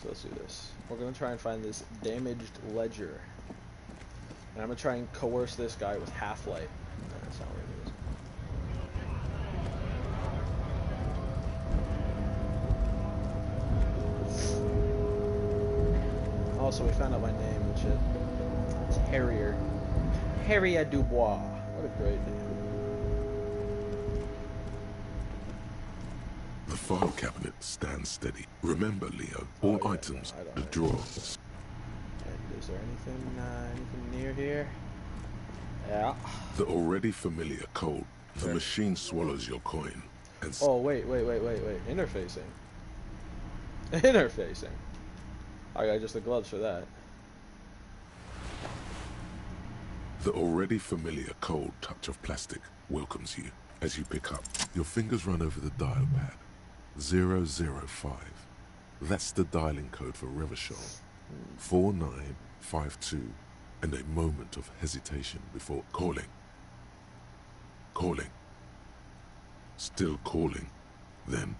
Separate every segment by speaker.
Speaker 1: So let's do this. We're gonna try and find this damaged ledger. And I'm gonna try and coerce this guy with half-light. That's not what it is. Also, we found out my name and shit. It's Harrier. Harrier Dubois. What a great name.
Speaker 2: The file cabinet stands steady. Remember, Leo, all items are drawers.
Speaker 1: And is there anything near here? Yeah.
Speaker 2: The already familiar code. The machine swallows your coin. And
Speaker 1: oh, wait. Interfacing. Interfacing. I got just the gloves for that.
Speaker 2: The already familiar cold touch of plastic welcomes you as you pick up. Your fingers run over the dial pad. 005. That's the dialing code for Revachol. 4952. And a moment of hesitation before calling. Calling. Still calling. Then...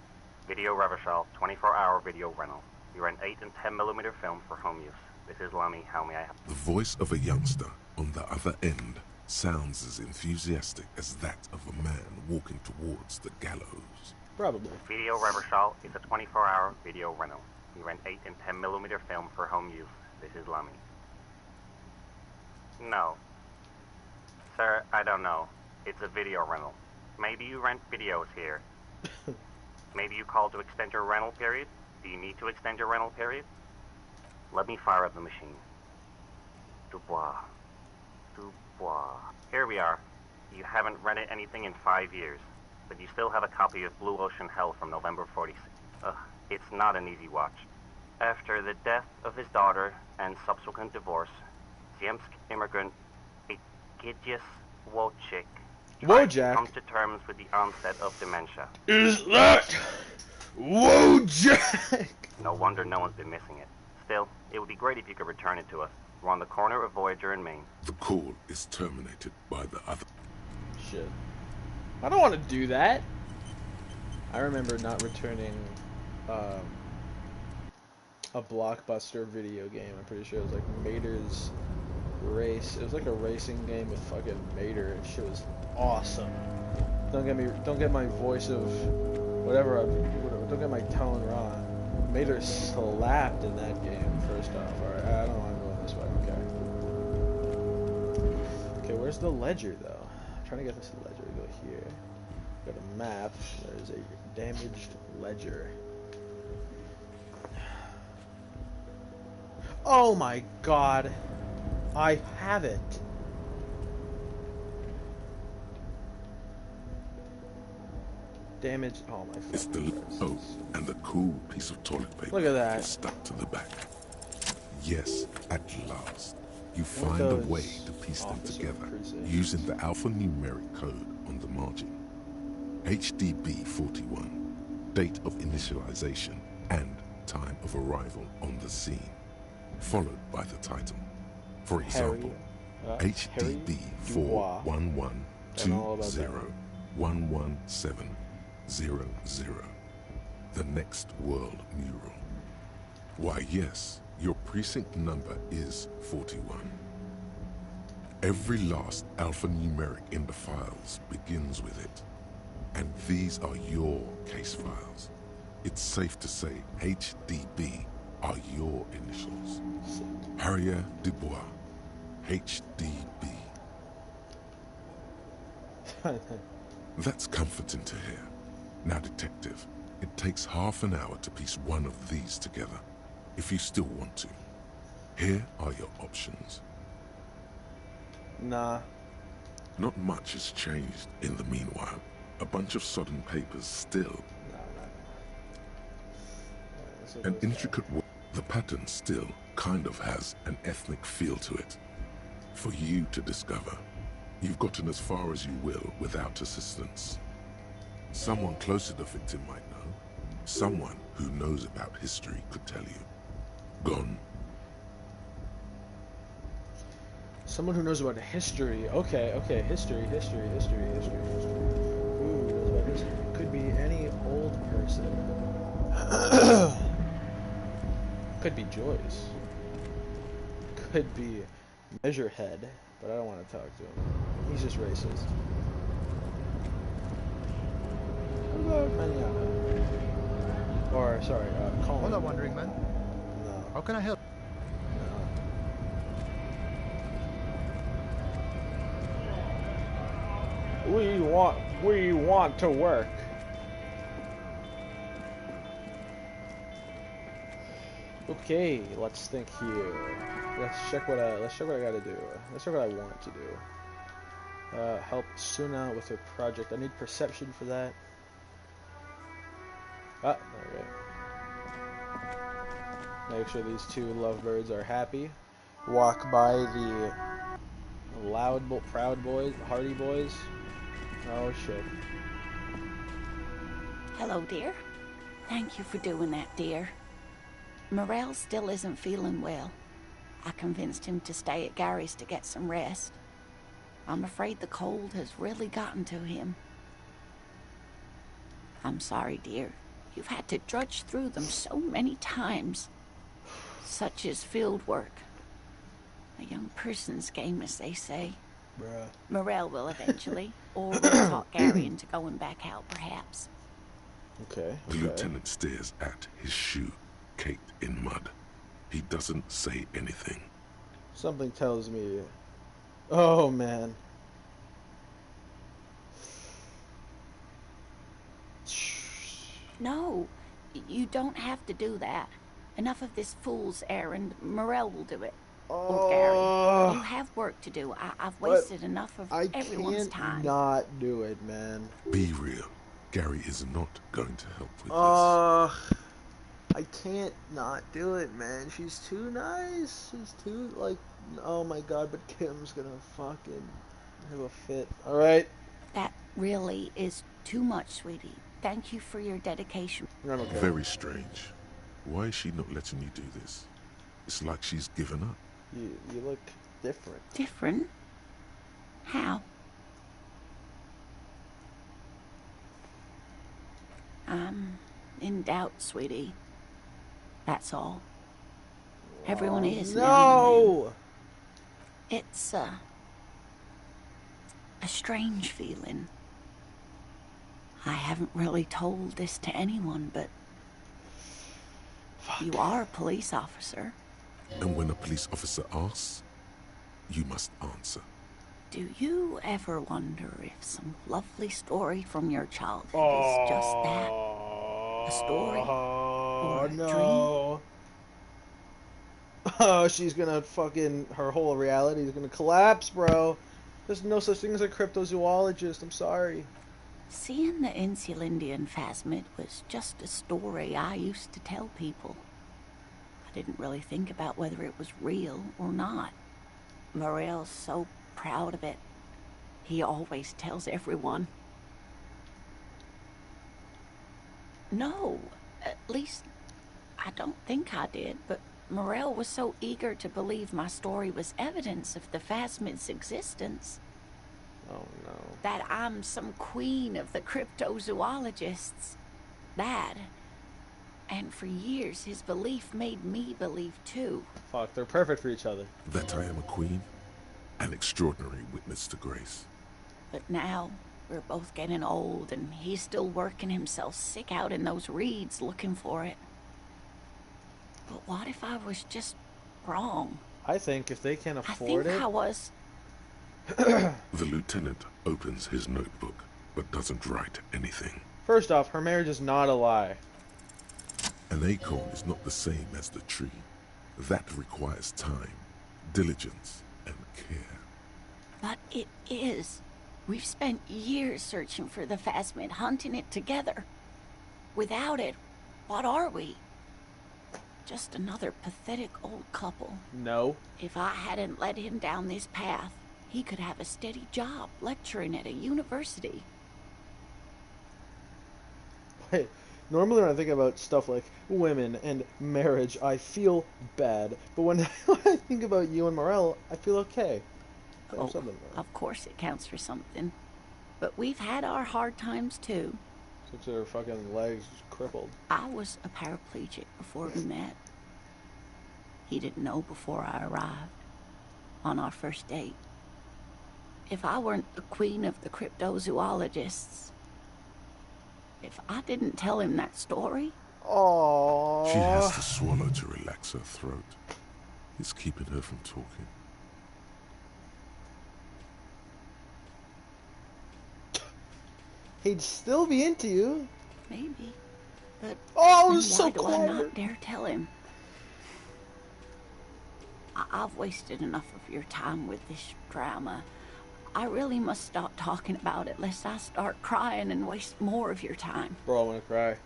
Speaker 3: Video Revachol, 24-hour video rental. You rent 8 and 10mm film for home use. This is Lummy. How may I help?
Speaker 2: The voice of a youngster on the other end sounds as enthusiastic as that of a man walking towards the gallows.
Speaker 1: Probably.
Speaker 3: Video Revachol is a 24-hour video rental. You rent 8 and 10mm film for home use. This is Lummy. No. Sir, I don't know. It's a video rental. Maybe you rent videos here. Maybe you call to extend your rental period? Do you need to extend your rental period? Let me fire up the machine. Dubois. Dubois. Here we are. You haven't rented anything in 5 years, but you still have a copy of Blue Ocean Hell from November 46. It's not an easy watch. After the death of his daughter and subsequent divorce, Ziemsk immigrant Egidius Wojcik tried to come to terms with the onset of dementia.
Speaker 1: Is that Wojak?
Speaker 3: No wonder no one's been missing it. Still, it would be great if you could return it to us. We're on the corner of Voyager and Main.
Speaker 2: The call is terminated by the other.
Speaker 1: Shit. I don't want to do that. I remember not returning a Blockbuster video game. I'm pretty sure it was like Mater's Race. It was like a racing game with fucking Mater. Shit was awesome. Don't get my voice of whatever. Don't get my tone wrong. Mater slapped in that game. First off, all right. I don't want to go this way. Okay. Okay, where's the ledger though? I'm trying to get this ledger. Go here. Got a map. There's a damaged ledger. Oh my god. I have it. Damage. Oh my.
Speaker 2: It's the and the cool piece of toilet paper.
Speaker 1: Look at that.
Speaker 2: Is stuck to the back. Yes, at last, you find a way to piece them together using the alphanumeric code on the margin. HDB 41, date of initialization and time of arrival on the scene, followed by the title. For example, HDB 41120111700, the next world mural. Why, yes, your precinct number is 41. Every last alphanumeric in the files begins with it. And these are your case files. It's safe to say HDB are your initials. Harrier Dubois, HDB. That's comforting to hear. Now, detective, it takes half an hour to piece one of these together, if you still want to. Here are your options.
Speaker 1: Nah.
Speaker 2: Not much has changed in the meanwhile. A bunch of sodden papers still. An intricate work. The pattern still kind of has an ethnic feel to it. For you to discover. You've gotten as far as you will without assistance. Someone close to the victim might know. Someone who knows about history could tell you. Gone.
Speaker 1: Someone who knows about history. Okay, history. Ooh, knows about history. Could be any old person. Could be Joyce. Could be Measurehead, but I don't want to talk to him. He's just racist. What about Manana? Or, sorry, Colin.
Speaker 4: Hello, Wandering Man.
Speaker 1: No.
Speaker 4: How can I help?
Speaker 1: No. We want to work. Okay, let's think here. Let's check what I gotta do. Let's check what I want to do. Help Suna with her project. I need perception for that. Ah, okay. Make sure these two lovebirds are happy. Walk by the proud boys, Hardy boys. Oh shit.
Speaker 5: Hello, dear. Thank you for doing that, dear. Morel still isn't feeling well. I convinced him to stay at Gary's to get some rest. I'm afraid the cold has really gotten to him. I'm sorry, dear. You've had to drudge through them so many times. Such is field work. A young person's game, as they say.
Speaker 1: Bruh.
Speaker 5: Morel will eventually, or we'll talk Gary into going back out, perhaps.
Speaker 1: Okay.
Speaker 2: The lieutenant stares at his shoe, caked in mud. He doesn't say anything.
Speaker 1: Something tells me... Oh, man.
Speaker 5: No, you don't have to do that. Enough of this fool's errand. Morel will do it. Or Gary. You have work to do. I've wasted enough of everyone's time.
Speaker 1: I can't not do it, man.
Speaker 2: Be real. Gary is not going to help with
Speaker 1: this. I can't not do it, man. She's too nice. She's too, like... Oh my god, but Kim's gonna fucking have a fit. Alright?
Speaker 5: That really is too much, sweetie. Thank you for your dedication.
Speaker 1: Okay.
Speaker 2: Very strange. Why is she not letting you do this? It's like she's given up.
Speaker 1: You look different.
Speaker 5: Different? How? I'm in doubt, sweetie. That's all. Everyone is now.
Speaker 1: No!
Speaker 5: It's a strange feeling. I haven't really told this to anyone, but you are a police officer.
Speaker 2: And when a police officer asks, you must answer.
Speaker 5: Do you ever wonder if some lovely story from your childhood is just that? A story? Or a dream?
Speaker 1: Oh, she's gonna fucking... Her whole reality is gonna collapse, bro. There's no such thing as a cryptozoologist. I'm sorry.
Speaker 5: Seeing the Insulindian phasmid was just a story I used to tell people. I didn't really think about whether it was real or not. Morel's so proud of it. He always tells everyone. No, at least I don't think I did, but Morel was so eager to believe my story was evidence of the phasmid's existence.
Speaker 1: Oh no.
Speaker 5: That I'm some queen of the cryptozoologists. That. And for years, his belief made me believe too.
Speaker 1: Fuck, they're perfect for each other.
Speaker 2: That I am a queen, an extraordinary witness to grace.
Speaker 5: But now, we're both getting old, and he's still working himself sick out in those reeds looking for it. But what if I was just wrong?
Speaker 1: I think if they can't afford it...
Speaker 5: I was...
Speaker 2: The lieutenant opens his notebook, but doesn't write anything.
Speaker 1: First off, her marriage is not a lie.
Speaker 2: An acorn is not the same as the tree. That requires time, diligence, and care.
Speaker 5: But it is. We've spent years searching for the phasmid, hunting it together. Without it, what are we? Just another pathetic old couple.
Speaker 1: No.
Speaker 5: If I hadn't led him down this path, he could have a steady job lecturing at a university.
Speaker 1: Wait, normally when I think about stuff like women and marriage, I feel bad. But when I think about you and Morel, I feel okay.
Speaker 5: Oh, of course it counts for something. But we've had our hard times too.
Speaker 1: Since her fucking legs crippled.
Speaker 5: I was a paraplegic before we met. He didn't know before I arrived, on our first date. If I weren't the queen of the cryptozoologists, if I didn't tell him that story...
Speaker 1: Oh.
Speaker 2: She has to swallow to relax her throat. It's keeping her from talking.
Speaker 1: He'd still be into you.
Speaker 5: Maybe. But
Speaker 1: oh, so
Speaker 5: why do I
Speaker 1: clever.
Speaker 5: not dare tell him? I've wasted enough of your time with this drama. I really must stop talking about it, lest I start crying and waste more of your time.
Speaker 1: Bro, I'm gonna cry.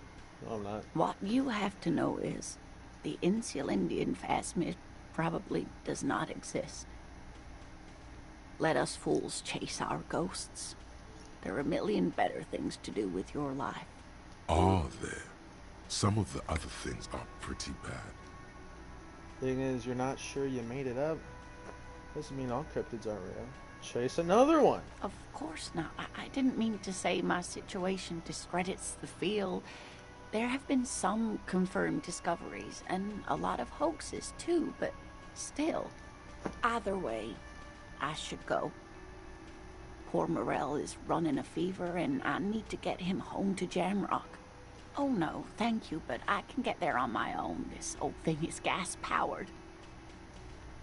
Speaker 1: No, I'm not.
Speaker 5: What you have to know is the Insulindian phasmid probably does not exist. Let us fools chase our ghosts. There are a million better things to do with your life.
Speaker 2: Are there? Some of the other things are pretty bad.
Speaker 1: Thing is, you're not sure you made it up. Doesn't mean all cryptids aren't real. Chase another one.
Speaker 5: Of course not. I didn't mean to say my situation discredits the field. There have been some confirmed discoveries, and a lot of hoaxes too, but still. Either way, I should go. Poor Morel is running a fever, and I need to get him home to Jamrock. Oh no, thank you, but I can get there on my own. This old thing is gas-powered.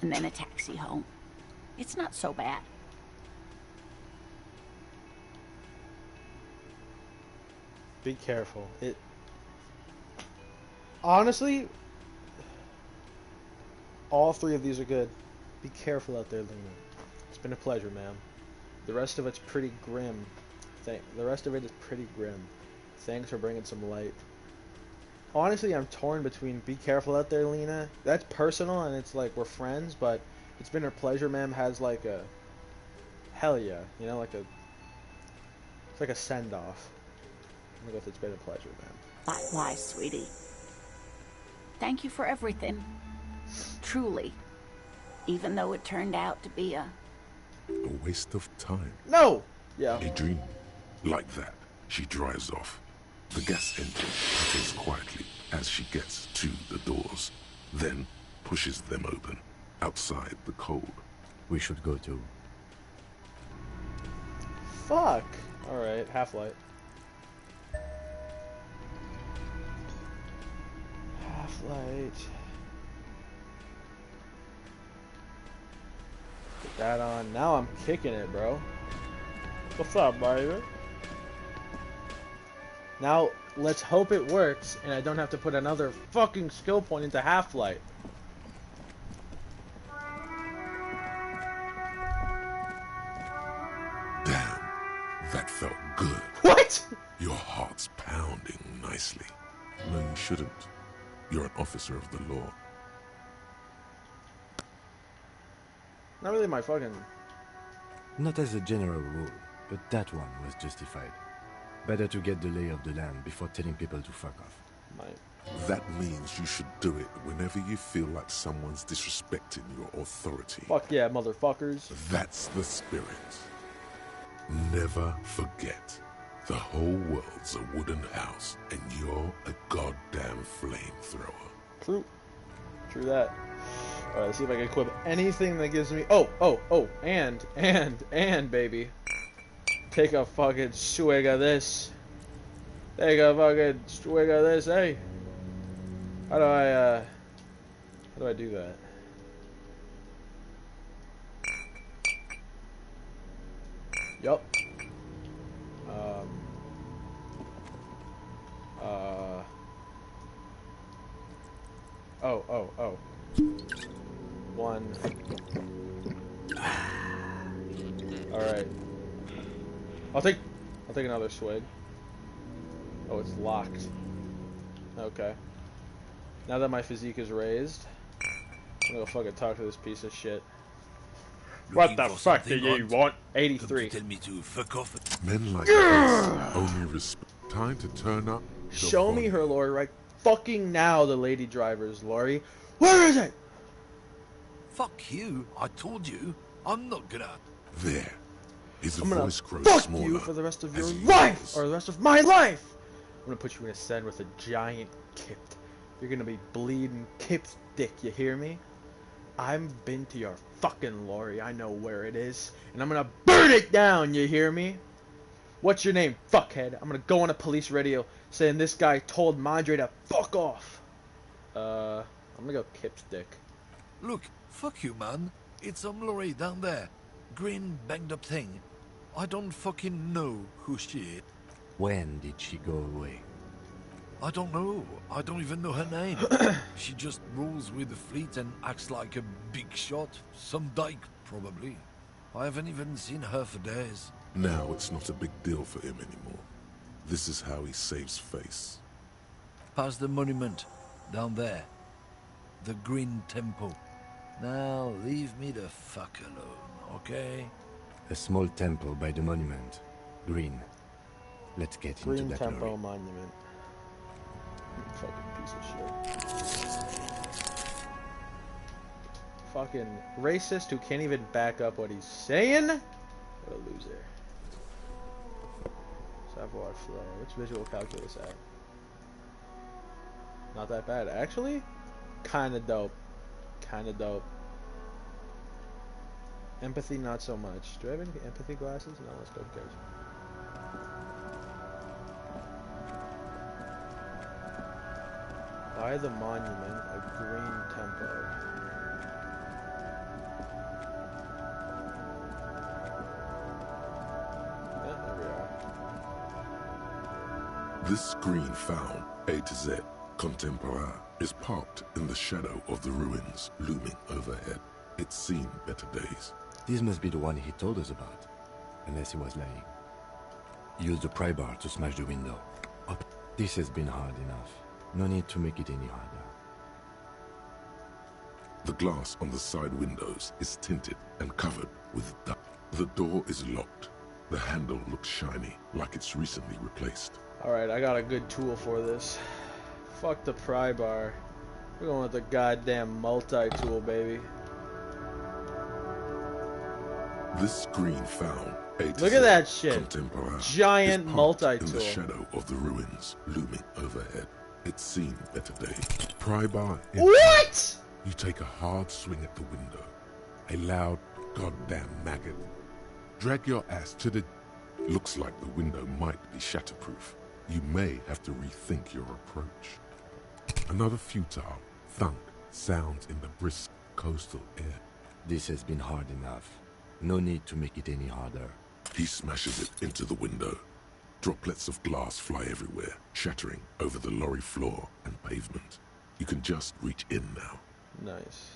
Speaker 5: And then a taxi home. It's not so bad.
Speaker 1: Be careful. Honestly, all three of these are good. Be careful out there, Lena. It's been a pleasure, ma'am. The rest of it's pretty grim. The rest of it is pretty grim. Thanks for bringing some light. Honestly, I'm torn between be careful out there, Lena. That's personal, and it's like we're friends, but it's been a pleasure, ma'am, has like a hell yeah, you know, it's like a send-off. I'm gonna go with it's been a pleasure, ma'am.
Speaker 5: Likewise, sweetie. Thank you for everything. Truly. Even though it turned out to be a
Speaker 2: waste of time.
Speaker 1: No! Yeah.
Speaker 2: A dream. Like that, she drives off. The gas engine putters quietly as she gets to the doors, then pushes them open, outside the cold.
Speaker 4: We should go too.
Speaker 1: Fuck! Alright, Half-Light. Half-Light. Put that on. Now I'm kicking it, bro. What's up, baby? Now, let's hope it works, and I don't have to put another fucking skill point into Half-Light.
Speaker 2: Damn, that felt good.
Speaker 1: What?
Speaker 2: Your heart's pounding nicely. No, you shouldn't. You're an officer of the law.
Speaker 1: Not really my fucking...
Speaker 4: Not as a general rule, but that one was justified. Better to get the lay of the land before telling people to fuck off.
Speaker 2: That means you should do it whenever you feel like someone's disrespecting your authority.
Speaker 1: Fuck yeah, motherfuckers.
Speaker 2: That's the spirit. Never forget. The whole world's a wooden house, and you're a goddamn flamethrower.
Speaker 1: True. True that. Alright, let's see if I can equip anything that gives me... and, baby. Take a fucking swig of this. Take a fucking swig of this, hey. How do I do that? Yup. Oh. One. Alright. I'll take another swig. Oh, it's locked. Okay. Now that my physique is raised, I'm gonna go fucking talk to this piece of shit. What the fuck do you want? 83.
Speaker 6: Tell me to fuck off.
Speaker 2: Men like us only respect. Time to turn up.
Speaker 1: Show me her, Lori, right fucking now, the lady drivers, Lori. Where is it?
Speaker 6: Fuck you. I told you. I'm not gonna.
Speaker 2: There. His
Speaker 1: I'm gonna
Speaker 2: voice grows
Speaker 1: fuck
Speaker 2: smaller
Speaker 1: you for the rest of your
Speaker 2: as he
Speaker 1: life!
Speaker 2: yells.
Speaker 1: Or the rest of my life! I'm gonna put you in a sand with a giant You're gonna be bleeding Kip's dick, you hear me? I've been to your fucking lorry, I know where it is, and I'm gonna burn it down, you hear me? What's your name, fuckhead? I'm gonna go on a police radio saying this guy told Madre to fuck off. I'm gonna go Kip's dick.
Speaker 6: Look, fuck you, man. It's some lorry down there. Green, banged up thing. I don't fucking know who she is.
Speaker 4: When did she go away?
Speaker 6: I don't know. I don't even know her name. She just rolls with the fleet and acts like a big shot. Some dyke, probably. I haven't even seen her for days.
Speaker 2: Now it's not a big deal for him anymore. This is how he saves face.
Speaker 6: Past the monument. Down there. The Green Temple. Now, leave me the fuck alone, okay?
Speaker 4: A small temple by the monument. Green. Let's get
Speaker 1: Green
Speaker 4: into that
Speaker 1: Temple
Speaker 4: lorry.
Speaker 1: Monument. Fucking piece of shit. Fucking racist who can't even back up what he's saying? What a loser. Savoir flow. Which visual calculus at? Not that bad. Actually, kinda dope. Kinda dope. Empathy, not so much. Do I have any empathy glasses? No, let's go. Who cares? By the monument, a green temple. Yeah, there we are.
Speaker 2: This green found, A to Z, contemporaire, is parked in the shadow of the ruins looming overhead. It's seen better days.
Speaker 4: This must be the one he told us about. Unless he was lying. Use the pry bar to smash the window. Up. This has been hard enough. No need to make it any harder.
Speaker 2: The glass on the side windows is tinted and covered with dust. The door is locked. The handle looks shiny, like it's recently replaced.
Speaker 1: Alright, I got a good tool for this. Fuck the pry bar. We're going with the goddamn multi-tool, baby.
Speaker 2: This green found, A to
Speaker 1: Look
Speaker 2: Z,
Speaker 1: at that shit.
Speaker 2: contemporaire,
Speaker 1: Giant
Speaker 2: is parked
Speaker 1: multi-tool.
Speaker 2: in the shadow of the ruins looming overhead. It's seen better days. Pry bar in.
Speaker 1: What?!
Speaker 2: You take a hard swing at the window. A loud, goddamn maggot. Drag your ass to the... Looks like the window might be shatterproof. You may have to rethink your approach. Another futile thunk sounds in the brisk coastal air.
Speaker 4: This has been hard enough. No need to make it any harder.
Speaker 2: He smashes it into the window. Droplets of glass fly everywhere, shattering over the lorry floor and pavement. You can just reach in now.
Speaker 1: Nice.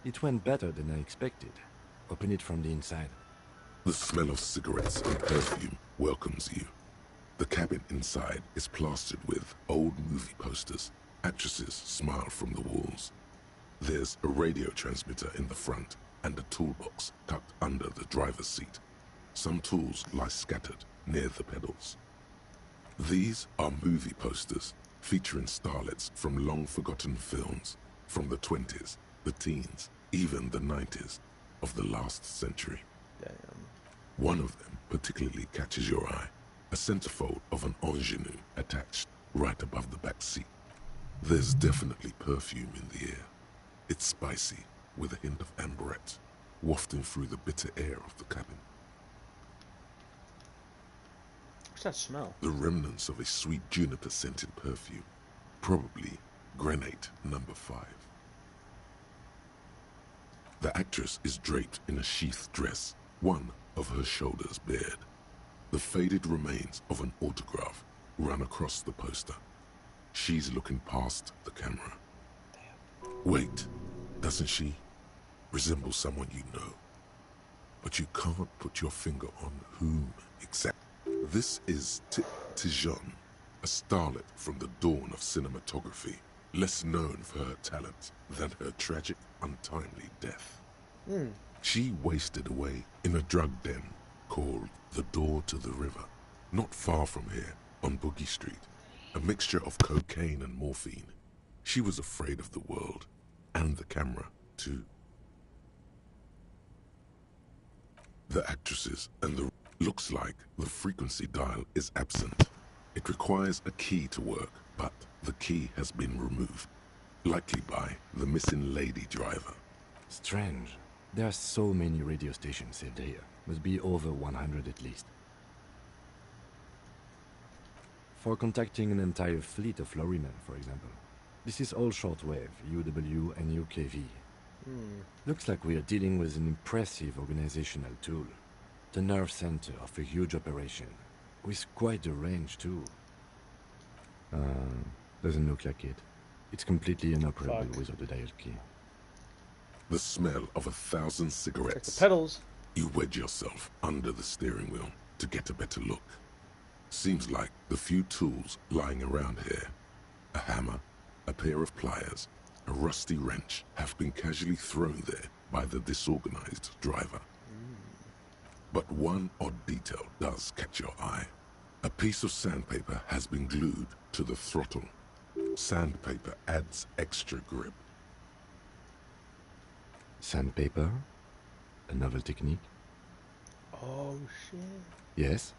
Speaker 4: It went better than I expected. Open it from the inside.
Speaker 2: The smell of cigarettes and perfume welcomes you. The cabin inside is plastered with old movie posters. Actresses smile from the walls. There's a radio transmitter in the front and a toolbox tucked under the driver's seat. Some tools lie scattered near the pedals. These are movie posters featuring starlets from long-forgotten films from the 20s, the teens, even the 90s of the last century.
Speaker 1: Damn.
Speaker 2: One of them particularly catches your eye, a centerfold of an ingenue attached right above the back seat. There's definitely perfume in the air. It's spicy, with a hint of amberette, wafting through the bitter air of the cabin.
Speaker 1: What's that smell?
Speaker 2: The remnants of a sweet juniper-scented perfume, probably Grenade No. 5. The actress is draped in a sheathed dress, one of her shoulders bared. The faded remains of an autograph run across the poster. She's looking past the camera. Wait, doesn't she resemble someone you know? But you can't put your finger on whom exactly. This is Tijon, a starlet from the dawn of cinematography, less known for her talent than her tragic, untimely death. She wasted away in a drug den called the Door to the River, not far from here, on Boogie Street, a mixture of cocaine and morphine. She was afraid of the world, and the camera, too. The actresses and the... Looks like the frequency dial is absent. It requires a key to work, but The key has been removed, likely by the missing lady driver.
Speaker 4: Strange. There are so many radio stations saved here. Must be over 100 at least. For contacting an entire fleet of lorrymen, for example. This is all shortwave, UW and UKV. Looks like we are dealing with an impressive organizational tool. The nerve center of a huge operation, with quite a range too. Doesn't look like it. It's completely inoperable without the dial key.
Speaker 2: The smell of 1,000 cigarettes.
Speaker 1: Check the pedals.
Speaker 2: You wedge yourself under the steering wheel to get a better look. Seems like the few tools lying around here, a hammer, a pair of pliers, a rusty wrench, have been casually thrown there by the disorganized driver. But one odd detail does catch your eye. A piece of sandpaper has been glued to the throttle. Sandpaper adds extra grip.
Speaker 4: Sandpaper? A novel technique?
Speaker 1: Oh, shit.
Speaker 4: Yes?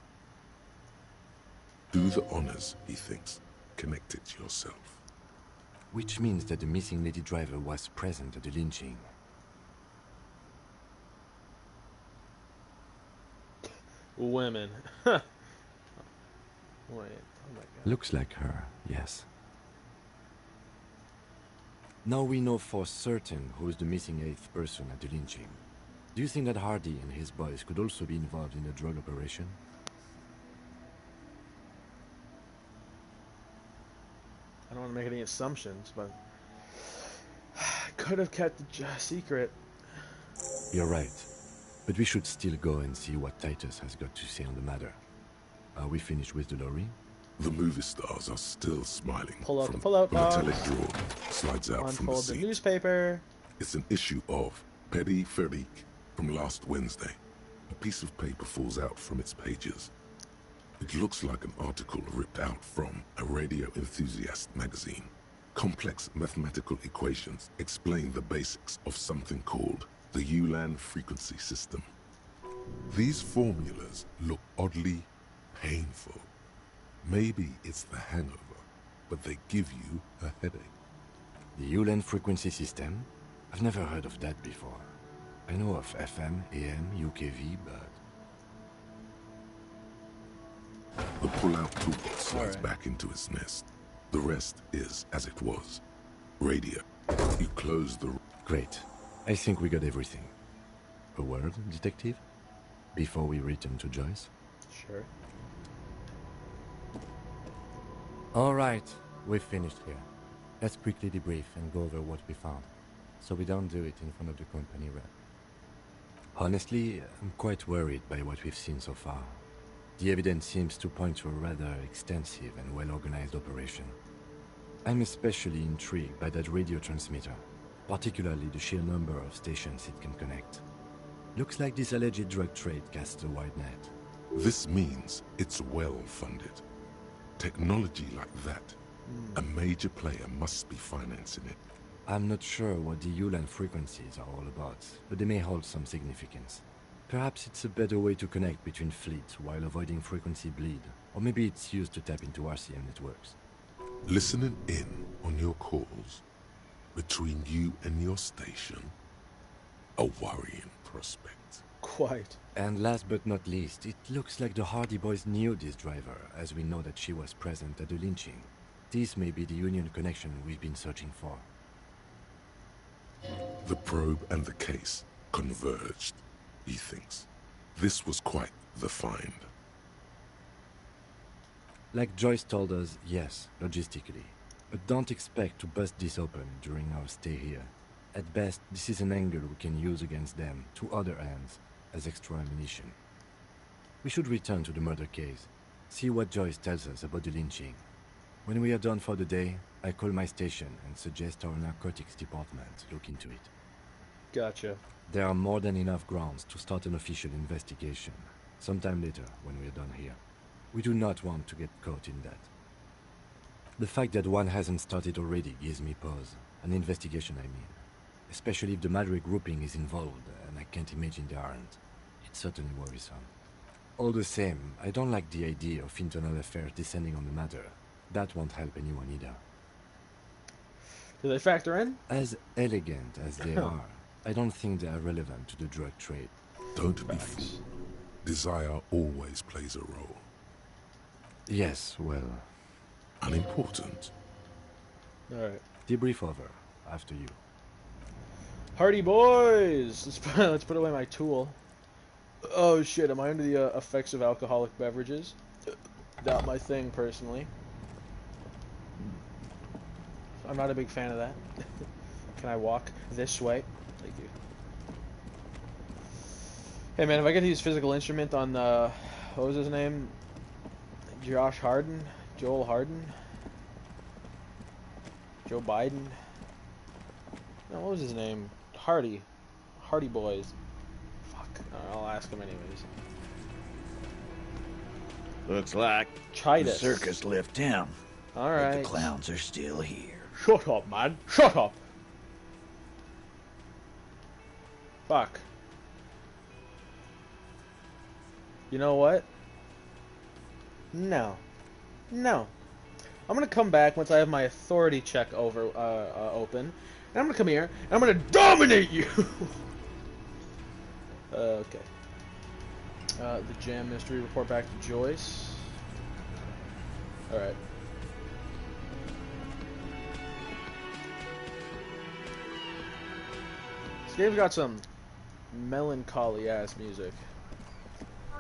Speaker 2: Do the honors, he thinks. Connect it yourself.
Speaker 4: Which means that the missing lady driver was present at the lynching.
Speaker 1: Women. Wait, oh my god.
Speaker 4: Looks like her, yes. Now we know for certain who is the missing 8th person at the lynching. Do you think that Hardy and his boys could also be involved in the drug operation?
Speaker 1: I don't want to make any assumptions, but I could have kept the secret.
Speaker 4: You're right. But we should still go and see what Titus has got to say on the matter. Are we finished with the lorry?
Speaker 2: The movie stars are still smiling.
Speaker 1: Pull out
Speaker 2: from
Speaker 1: the pull-out
Speaker 2: a
Speaker 1: box.
Speaker 2: metallic drawer slides out from the
Speaker 1: Unfold the
Speaker 2: seat.
Speaker 1: newspaper.
Speaker 2: It's an issue of Petit Feric from last Wednesday. A piece of paper falls out from its pages. It looks like an article ripped out from a radio enthusiast magazine. Complex mathematical equations explain the basics of something called the Ulan frequency system. These formulas look oddly painful. Maybe it's the hangover, but they give you a headache.
Speaker 4: The Ulan frequency system? I've never heard of that before. I know of FM, AM, UKV, but...
Speaker 2: The pull-out toolbox slides back into its nest. The rest is as it was. Radio. You close the...
Speaker 4: Great. I think we got everything. A word, detective? Before we return to Joyce?
Speaker 1: Sure.
Speaker 7: All right, we've finished here. Let's quickly debrief and go over what we found, so we don't do it in front of the company rep.
Speaker 4: Honestly, I'm quite worried by what we've seen so far. The evidence seems to point to a rather extensive and well-organized operation. I'm especially intrigued by that radio transmitter, particularly the sheer number of stations it can connect. Looks like this alleged drug trade casts a wide net.
Speaker 2: This means it's well-funded. Technology like that, a major player must be financing it.
Speaker 4: I'm not sure what the Ulan frequencies are all about, but they may hold some significance. Perhaps it's a better way to connect between fleets while avoiding frequency bleed, or maybe it's used to tap into RCM networks.
Speaker 2: Listening in on your calls between you and your station, a worrying prospect.
Speaker 1: Quite.
Speaker 4: And last but not least, it looks like the Hardy boys knew this driver, as we know that she was present at the lynching. This may be the Union connection we've been searching for.
Speaker 2: The probe and the case converged, he thinks. This was quite the find.
Speaker 4: Like Joyce told us, yes, logistically. But don't expect to bust this open during our stay here. At best, this is an angle we can use against them, to other ends, as extra ammunition. We should return to the murder case, see what Joyce tells us about the lynching. When we are done for the day, I call my station and suggest our narcotics department look into it.
Speaker 1: Gotcha.
Speaker 4: There are more than enough grounds to start an official investigation, sometime later when we are done here. We do not want to get caught in that. The fact that one hasn't started already gives me pause. An investigation, I mean. Especially if the Madrid grouping is involved, and I can't imagine they aren't. It's certainly worrisome. All the same, I don't like the idea of internal affairs descending on the matter. That won't help anyone either.
Speaker 1: Do they factor in?
Speaker 4: As elegant as they are, I don't think they are relevant to the drug trade.
Speaker 2: Don't be fooled. Desire always plays a role.
Speaker 4: Yes, well...
Speaker 2: Unimportant.
Speaker 1: Alright.
Speaker 4: Debrief over. After you.
Speaker 1: Hardy boys! Let's put away my tool. Oh shit, am I under the effects of alcoholic beverages? Not my thing, personally. I'm not a big fan of that. Can I walk this way? Thank you. Hey man, if I get to use physical instrument on, what was his name? Josh Harden? Joel Harden? Joe Biden? No, what was his name? Hardy boys. Fuck. I'll ask him anyways.
Speaker 8: Looks like
Speaker 1: Chitus.
Speaker 8: the circus left town.
Speaker 1: Alright.
Speaker 8: But the clowns are still here.
Speaker 1: Shut up, man. Shut up. Fuck. You know what? No. No. I'm gonna come back once I have my authority check open. And I'm gonna come here, and I'm gonna dominate you! Okay. The Jam Mystery report back to Joyce. Alright. This game's got some melancholy-ass music.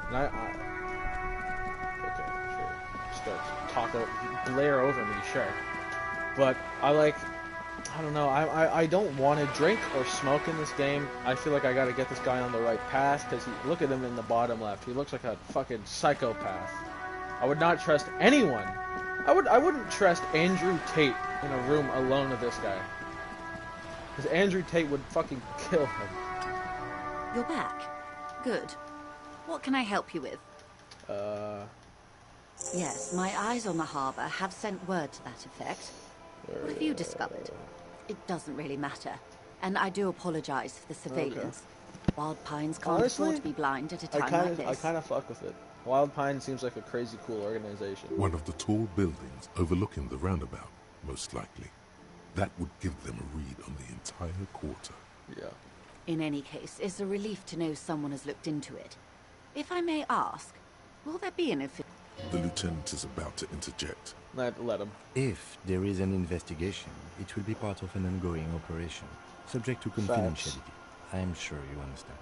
Speaker 1: And okay, sure. Start blare over me, sure. But I don't know, I don't want to drink or smoke in this game. I feel like I gotta get this guy on the right path, because look at him in the bottom left. He looks like a fucking psychopath. I would not trust anyone. I wouldn't trust Andrew Tate in a room alone with this guy. Because Andrew Tate would fucking kill him.
Speaker 5: You're back. Good. What can I help you with? Yes, my eyes on the harbour have sent word to that effect. What have you discovered? It doesn't really matter. And I do apologise for the civilians. Okay. Wild Pines can't afford to be blind at a time like this.
Speaker 1: I kind of fuck with it. Wild Pines seems like a crazy cool organization.
Speaker 2: One of the tall buildings overlooking the roundabout, most likely. That would give them a read on the entire quarter.
Speaker 1: Yeah.
Speaker 5: In any case, it's a relief to know someone has looked into it. If I may ask, will there be an
Speaker 2: The lieutenant is about to interject.
Speaker 1: Let him.
Speaker 4: If there is an investigation, it will be part of an ongoing operation, subject to confidentiality. I am sure you understand.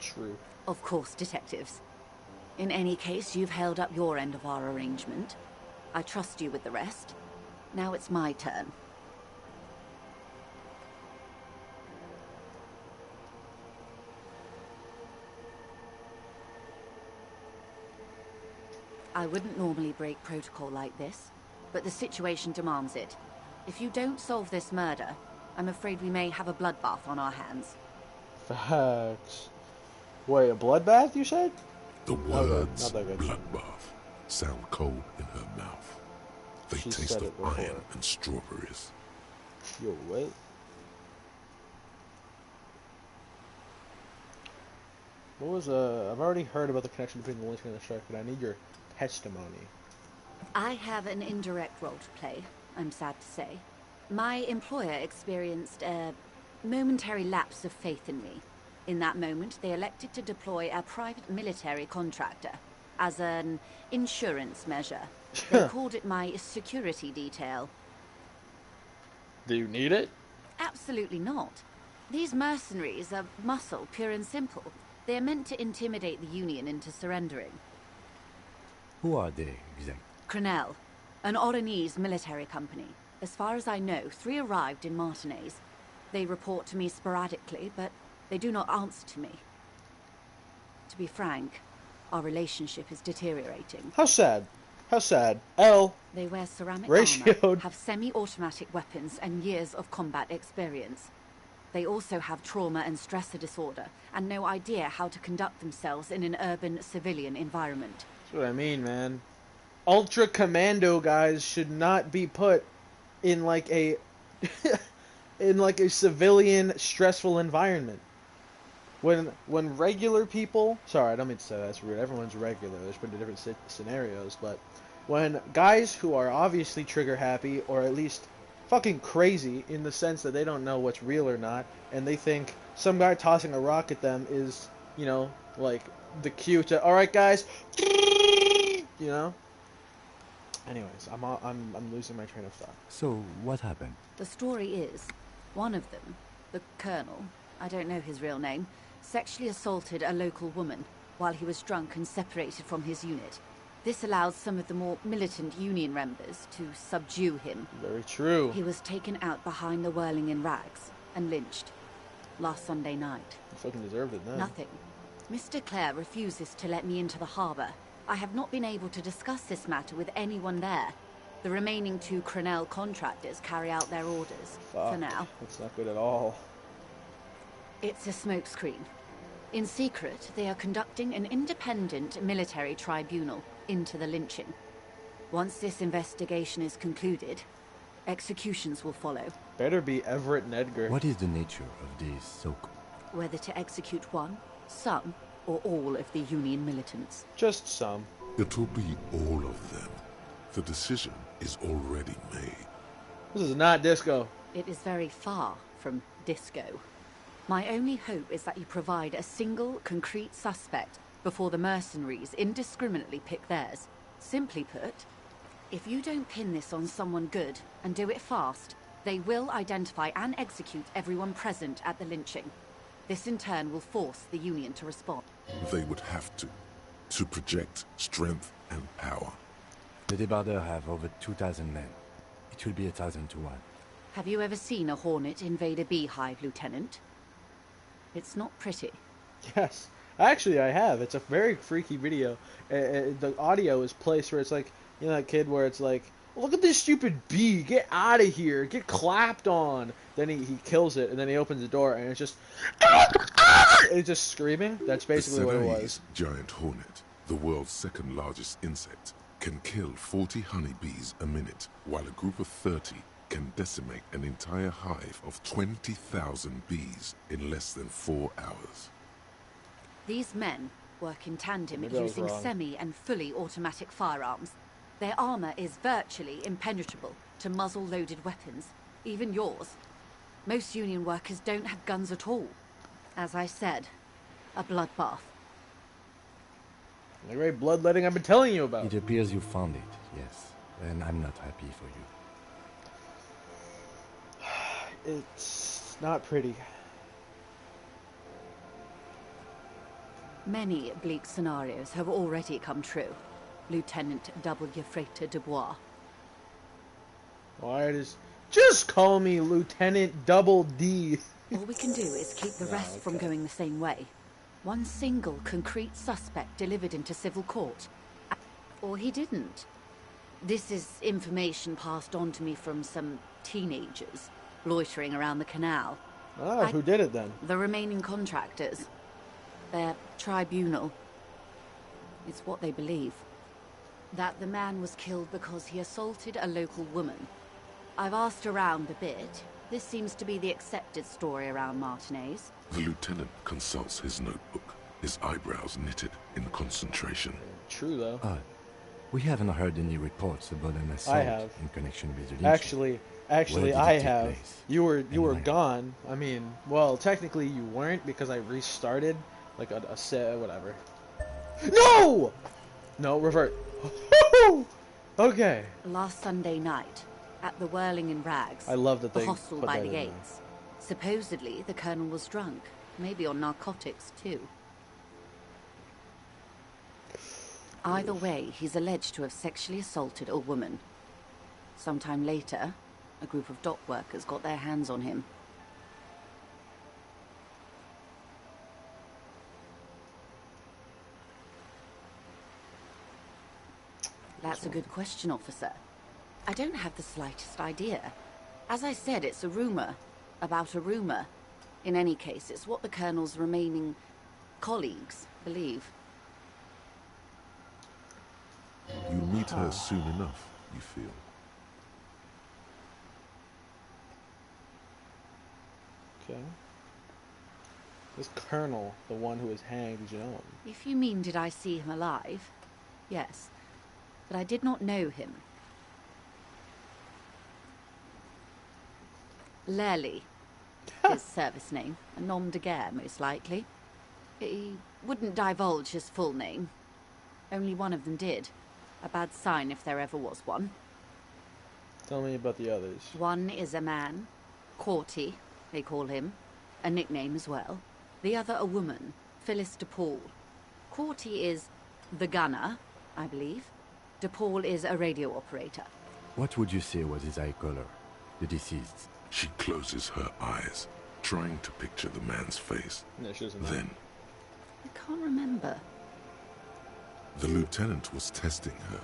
Speaker 1: True.
Speaker 5: Of course, detectives. In any case, you've held up your end of our arrangement. I trust you with the rest. Now it's my turn. I wouldn't normally break protocol like this, but the situation demands it. If you don't solve this murder, I'm afraid we may have a bloodbath on our hands.
Speaker 1: Facts. Wait, a bloodbath, you said?
Speaker 2: The words bloodbath sound cold in her mouth. They taste of iron and strawberries.
Speaker 1: Yo, what? What was, I've already heard about the connection between the Lich and the Shark, but I need your testimony.
Speaker 5: I have an indirect role to play, I'm sad to say. My employer experienced a momentary lapse of faith in me. In that moment, they elected to deploy a private military contractor as an insurance measure. They called it my security detail.
Speaker 1: Do you need it?
Speaker 5: Absolutely not. These mercenaries are muscle, pure and simple. They are meant to intimidate the Union into surrendering.
Speaker 4: Who are they, exactly?
Speaker 5: Crenell, an Oranese military company. As far as I know, 3 arrived in Martinez. They report to me sporadically, but they do not answer to me. To be frank, our relationship is deteriorating.
Speaker 1: How sad. How sad. L.
Speaker 5: They wear ceramic
Speaker 1: ratioed.
Speaker 5: armor, have semi-automatic weapons, and years of combat experience. They also have trauma and stressor disorder, and no idea how to conduct themselves in an urban civilian environment.
Speaker 1: That's what I mean, man. Ultra Commando guys should not be put in like a in like a civilian stressful environment. when regular people, sorry, I don't mean to say that's rude. Everyone's regular. There's been different scenarios, but when guys who are obviously trigger happy or at least fucking crazy in the sense that they don't know what's real or not, and they think some guy tossing a rock at them is, you know, like the cue to, all right, guys, you know. Anyways, I'm losing my train of thought.
Speaker 7: So, what happened?
Speaker 5: The story is, one of them, the Colonel, I don't know his real name, sexually assaulted a local woman while he was drunk and separated from his unit. This allows some of the more militant Union members to subdue him.
Speaker 1: Very true.
Speaker 5: He was taken out behind the whirling in rags and lynched last Sunday night.
Speaker 1: You fucking deserved it then.
Speaker 5: Nothing. Mr. Clare refuses to let me into the harbor. I have not been able to discuss this matter with anyone there. The remaining 2 Crenell contractors carry out their orders, for now.
Speaker 1: That's not good at all.
Speaker 5: It's a smokescreen. In secret, they are conducting an independent military tribunal into the lynching. Once this investigation is concluded, executions will follow.
Speaker 1: Better be Everett and Edgar.
Speaker 7: What is the nature of these so-called?
Speaker 5: Whether to execute one, some, or all of the Union militants.
Speaker 1: Just some.
Speaker 2: It'll be all of them. The decision is already made.
Speaker 1: This is not disco.
Speaker 5: It is very far from disco. My only hope is that you provide a single, concrete suspect before the mercenaries indiscriminately pick theirs. Simply put, if you don't pin this on someone good and do it fast, they will identify and execute everyone present at the lynching. This in turn will force the Union to respond.
Speaker 2: They would have to project strength and power.
Speaker 7: The Debardeurs have over 2,000 men. It will be 1,000 to 1.
Speaker 5: Have you ever seen a Hornet invade a beehive, Lieutenant? It's not pretty.
Speaker 1: Yes. Actually, I have. It's a very freaky video. The audio is placed where it's like, you know that kid where it's like, look at this stupid bee, get out of here, get clapped on. Then he kills it, and then he opens the door, and it's just, it's just screaming. That's basically what it was.
Speaker 2: Giant hornet, the world's second largest insect, can kill 40 honeybees a minute, while a group of 30 can decimate an entire hive of 20,000 bees in less than 4 hours.
Speaker 5: These men work in tandem
Speaker 1: Maybe I was
Speaker 5: using
Speaker 1: wrong.
Speaker 5: semi- and fully automatic firearms. Their armor is virtually impenetrable to muzzle-loaded weapons, even yours. Most Union workers don't have guns at all. As I said, a bloodbath.
Speaker 1: The great bloodletting I've been telling you about.
Speaker 7: It appears you found it, yes. And I'm not happy for you.
Speaker 1: It's not pretty.
Speaker 5: Many bleak scenarios have already come true. Lieutenant W. Frater Dubois.
Speaker 1: Why just call me Lieutenant Double D.
Speaker 5: All we can do is keep the rest from going the same way. One single concrete suspect delivered into civil court. Or he didn't. This is information passed on to me from some teenagers loitering around the canal.
Speaker 1: Ah, who did it then?
Speaker 5: The remaining contractors. Their tribunal. It's what they believe. That the man was killed because he assaulted a local woman. I've asked around a bit. This seems to be the accepted story around Martinez.
Speaker 2: The lieutenant consults his notebook, his eyebrows knitted in concentration.
Speaker 1: True though.
Speaker 7: We haven't heard any reports about an assault
Speaker 1: have.
Speaker 7: in connection with the lynching.
Speaker 1: Actually,
Speaker 7: Where did
Speaker 1: I
Speaker 7: it take
Speaker 1: have.
Speaker 7: place?
Speaker 1: You were
Speaker 7: Why?
Speaker 1: gone. I mean, well, technically you weren't because I restarted, like a set, whatever. No, no, revert. Okay.
Speaker 5: Last Sunday night, at the Whirling in Rags.
Speaker 1: I love that
Speaker 5: the
Speaker 1: they
Speaker 5: hostel
Speaker 1: put
Speaker 5: by
Speaker 1: that
Speaker 5: the
Speaker 1: in there.
Speaker 5: gates. Supposedly, the colonel was drunk. Maybe on narcotics, too. Either way, he's alleged to have sexually assaulted a woman. Sometime later, a group of dock workers got their hands on him. That's a good question, officer. I don't have the slightest idea. As I said, it's a rumor about a rumor. In any case, it's what the colonel's remaining colleagues believe.
Speaker 2: You'll meet her soon enough, you feel.
Speaker 1: Okay. This colonel, the one who was hanged, did you know him?
Speaker 5: If you mean did I see him alive, yes. But I did not know him. Lely, his service name, a nom de guerre, most likely. He wouldn't divulge his full name. Only one of them did. A bad sign if there ever was one.
Speaker 1: Tell me about the others.
Speaker 5: One is a man, Corty, they call him, a nickname as well. The other a woman, Phyllis DePaul. Corty is the gunner, I believe. DePaul is a radio operator.
Speaker 4: What would you say was his eye color, the deceased?
Speaker 2: She closes her eyes, trying to picture the man's face.
Speaker 1: No, she doesn't know.
Speaker 2: Then,
Speaker 5: I can't remember.
Speaker 2: the lieutenant was testing her,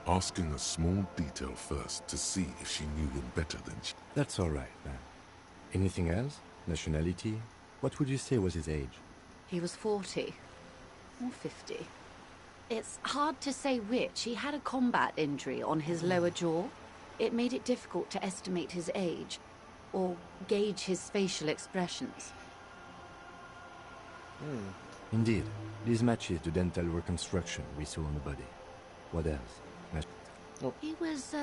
Speaker 2: asking a small detail first to see if she knew him better than she...
Speaker 4: That's all right, man. Anything else? Nationality? What would you say was his age?
Speaker 5: He was 40. Or 50. It's hard to say which. He had a combat injury on his lower jaw. It made it difficult to estimate his age, or gauge his facial expressions.
Speaker 4: Indeed. This matches the dental reconstruction we saw on the body. What else?
Speaker 5: He was,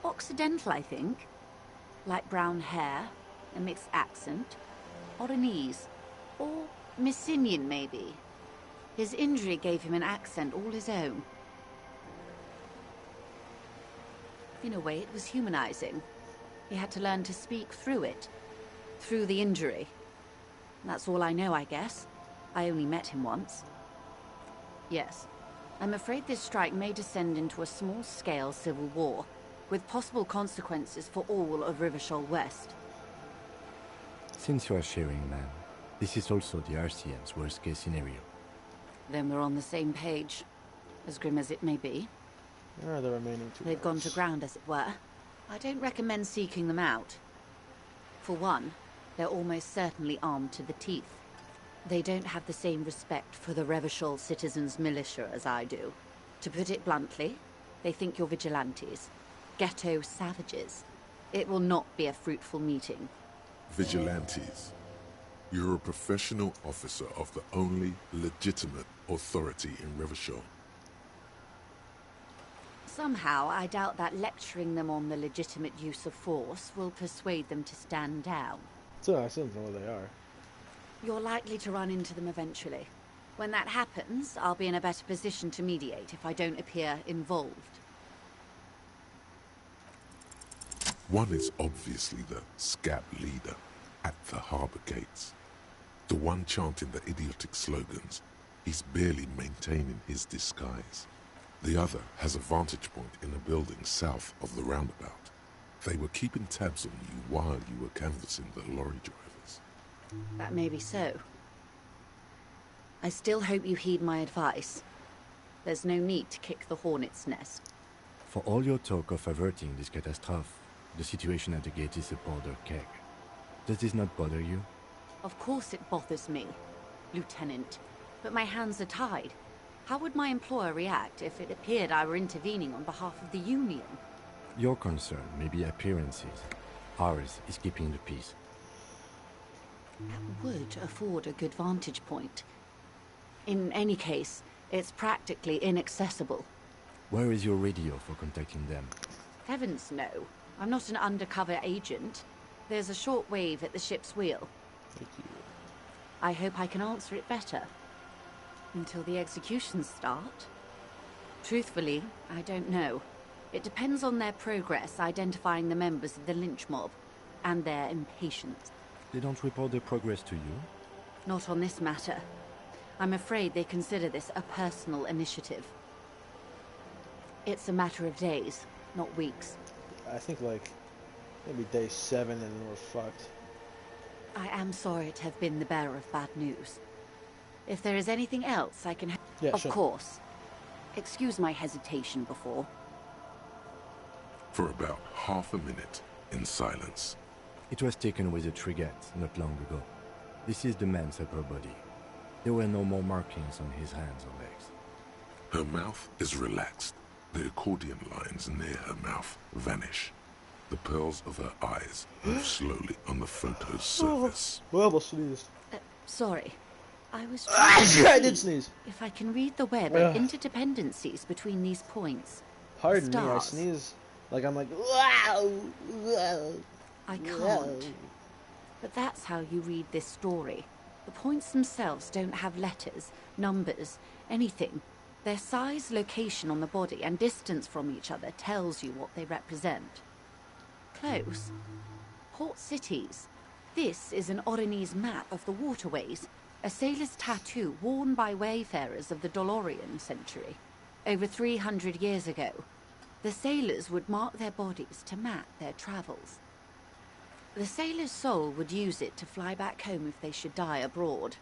Speaker 5: Occidental, I think. Light brown hair, a mixed accent, Oranese, or Messinian, maybe. His injury gave him an accent all his own. In a way, it was humanizing. He had to learn to speak through it, through the injury. That's all I know, I guess. I only met him once. Yes. I'm afraid this strike may descend into a small-scale civil war, with possible consequences for all of Rivershoal West.
Speaker 4: Since you are sharing, man, this is also the RCM's worst-case scenario.
Speaker 5: Then we're on the same page, as grim as it may be.
Speaker 1: Where are the remaining two?
Speaker 5: They've gone to ground, as it were. I don't recommend seeking them out. For one, they're almost certainly armed to the teeth. They don't have the same respect for the Revershoal citizens' militia as I do. To put it bluntly, they think you're vigilantes. Ghetto savages. It will not be a fruitful meeting.
Speaker 2: Vigilantes. You're a professional officer of the only legitimate authority in Rivershoal.
Speaker 5: Somehow, I doubt that lecturing them on the legitimate use of force will persuade them to stand down.
Speaker 1: So I still don't know where they are.
Speaker 5: You're likely to run into them eventually. When that happens, I'll be in a better position to mediate if I don't appear involved.
Speaker 2: One is obviously the scab leader at the harbor gates. The one chanting the idiotic slogans. He's barely maintaining his disguise. The other has a vantage point in a building south of the roundabout. They were keeping tabs on you while you were canvassing the lorry drivers.
Speaker 5: That may be so. I still hope you heed my advice. There's no need to kick the hornet's nest.
Speaker 4: For all your talk of averting this catastrophe, the situation at the gate is a powder keg. Does this not bother you?
Speaker 5: Of course it bothers me, Lieutenant. But my hands are tied. How would my employer react if it appeared I were intervening on behalf of the Union?
Speaker 4: Your concern may be appearances. Ours is keeping the peace.
Speaker 5: That would afford a good vantage point. In any case, it's practically inaccessible.
Speaker 4: Where is your radio for contacting them?
Speaker 5: Heavens no. I'm not an undercover agent. There's a short wave at the ship's wheel.
Speaker 1: Thank you.
Speaker 5: I hope I can answer it better. Until the executions start? Truthfully, I don't know. It depends on their progress identifying the members of the lynch mob, and their impatience.
Speaker 4: They don't report their progress to you?
Speaker 5: Not on this matter. I'm afraid they consider this a personal initiative. It's a matter of days, not weeks.
Speaker 1: I think like maybe day 7 and then we're fucked.
Speaker 5: I am sorry to have been the bearer of bad news. If there is anything else I can...
Speaker 1: Yeah,
Speaker 5: of
Speaker 1: sure.
Speaker 5: course. Excuse my hesitation before.
Speaker 2: For about half a minute, in silence.
Speaker 4: It was taken with a Trigat not long ago. This is the man's upper body. There were no more markings on his hands or legs.
Speaker 2: Her mouth is relaxed. The accordion lines near her mouth vanish. The pearls of her eyes move slowly on the photo's surface.
Speaker 1: Well, almost sneezed.
Speaker 5: Sorry. I was
Speaker 1: Ah,
Speaker 5: trying to
Speaker 1: I did
Speaker 5: see
Speaker 1: sneeze.
Speaker 5: if I can read the web
Speaker 1: Ugh.
Speaker 5: of interdependencies between these points.
Speaker 1: Pardon me, I
Speaker 5: Stars.
Speaker 1: sneeze like I'm like, wow, wow,
Speaker 5: I can't.
Speaker 1: wow.
Speaker 5: But that's how you read this story. The points themselves don't have letters, numbers, anything. Their size, location on the body, and distance from each other tells you what they represent. Close. Port cities. This is an Oronese map of the waterways, a sailor's tattoo worn by wayfarers of the Dolorian century. Over 300 years ago, the sailors would mark their bodies to map their travels. The sailor's soul would use it to fly back home if they should die abroad.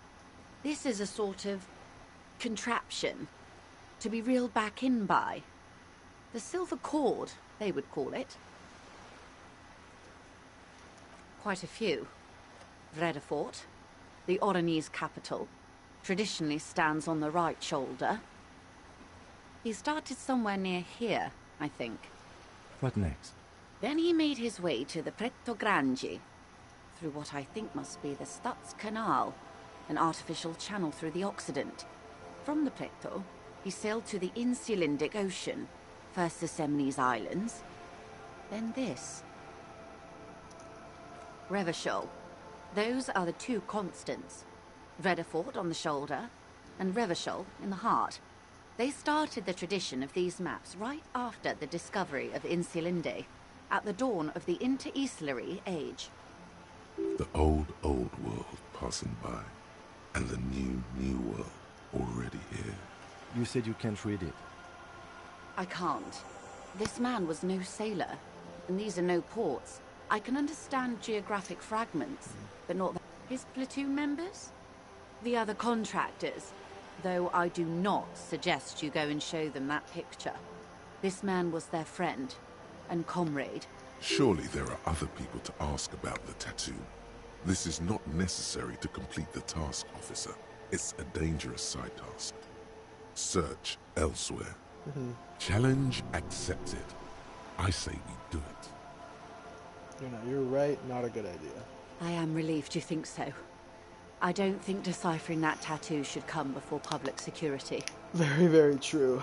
Speaker 5: This is a sort of contraption to be reeled back in by. The silver cord, they would call it. Quite a few. Vredefort, the Oronese capital, traditionally stands on the right shoulder. He started somewhere near here, I think.
Speaker 7: What next?
Speaker 5: Then he made his way to the Pretto Grande, through what I think must be the Stutz Canal, an artificial channel through the Occident. From the Pretto, he sailed to the Insulindic Ocean, first the Semnes Islands, then this. Revachol. Those are the two constants. Vredefort on the shoulder, and Revachol in the heart. They started the tradition of these maps right after the discovery of Insulinde, at the dawn of the Interinsulary Age.
Speaker 2: The old world passing by, and the new world already here.
Speaker 7: You said you can't read it.
Speaker 5: I can't. This man was no sailor, and these are no ports. I can understand geographic fragments, but not his platoon members? The other contractors, though I do not suggest you go and show them that picture. This man was their friend and comrade.
Speaker 2: Surely there are other people to ask about the tattoo. This is not necessary to complete the task, officer. It's a dangerous side task. Search elsewhere. Challenge accepted. I say we do it.
Speaker 1: You're right, not a good idea.
Speaker 5: I am relieved you think so. I don't think deciphering that tattoo should come before public security.
Speaker 1: Very, very true.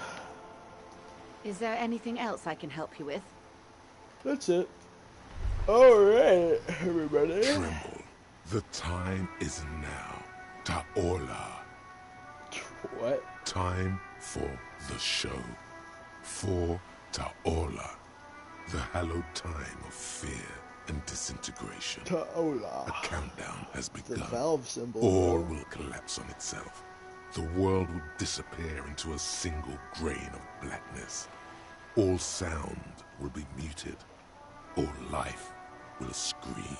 Speaker 5: Is there anything else I can help you with?
Speaker 1: That's it. Alright, everybody.
Speaker 2: Tremble. The time is now. Taola.
Speaker 1: What?
Speaker 2: Time for the show. For Taola. The hallowed time of fear and disintegration.
Speaker 1: Taola.
Speaker 2: A countdown has
Speaker 1: The
Speaker 2: begun.
Speaker 1: valve symbol.
Speaker 2: All will collapse on itself. The world will disappear into a single grain of blackness. All sound will be muted. All life will scream.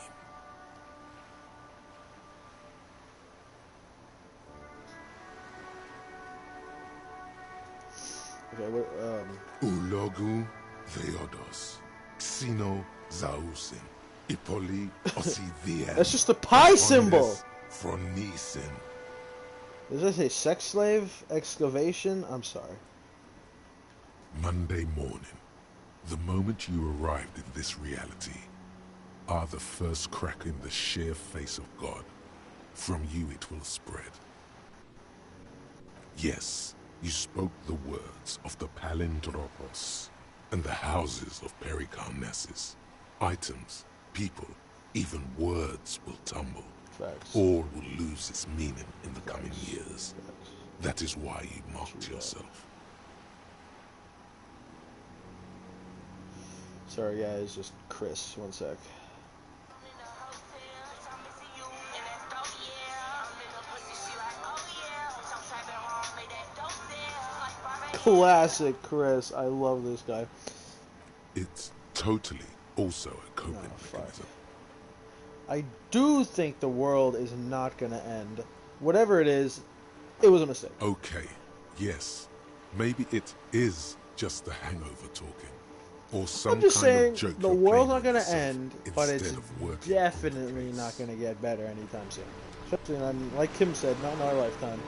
Speaker 1: Okay, what,
Speaker 2: Ulogu Theodos. Xeno Zausin. Ipoli Osivian.
Speaker 1: That's just the pi symbol!
Speaker 2: Fronisin.
Speaker 1: Does that say sex slave? Excavation? I'm sorry.
Speaker 2: Monday morning. The moment you arrived in this reality are the first crack in the sheer face of God. From you it will spread. Yes, you spoke the words of the Palindropos and the houses of Pericarnassus. Items, people, even words will tumble.
Speaker 1: Facts.
Speaker 2: All will lose its meaning in the coming
Speaker 1: Facts.
Speaker 2: years.
Speaker 1: Facts.
Speaker 2: That is why you mocked
Speaker 1: True that.
Speaker 2: yourself.
Speaker 1: Sorry guys, just Chris, one sec. Classic Chris, I love this guy.
Speaker 2: It's totally also a coping
Speaker 1: fuck.
Speaker 2: mechanism.
Speaker 1: I do think the world is not gonna end. Whatever it is, it was a mistake.
Speaker 2: Okay, yes. Maybe it is just the hangover talking. Or some
Speaker 1: I'm just
Speaker 2: kind
Speaker 1: saying,
Speaker 2: of joke
Speaker 1: the
Speaker 2: you're
Speaker 1: world's
Speaker 2: playing
Speaker 1: not
Speaker 2: with
Speaker 1: gonna
Speaker 2: yourself
Speaker 1: end, but it's
Speaker 2: instead of working
Speaker 1: definitely
Speaker 2: on the
Speaker 1: not
Speaker 2: case.
Speaker 1: gonna get better anytime soon. Especially, like Kim said, not in our lifetime.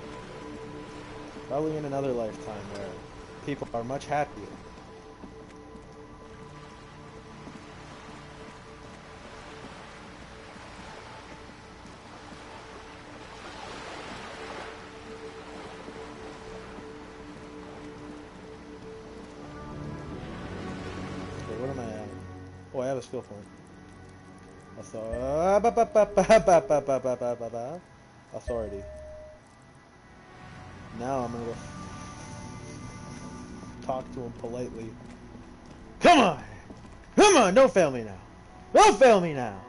Speaker 1: Probably in another lifetime where people are much happier. what am I at? Oh, I have a skill point. Authority. Now I'm gonna go talk to him politely. Come on! Come on! Don't fail me now! Don't fail me now!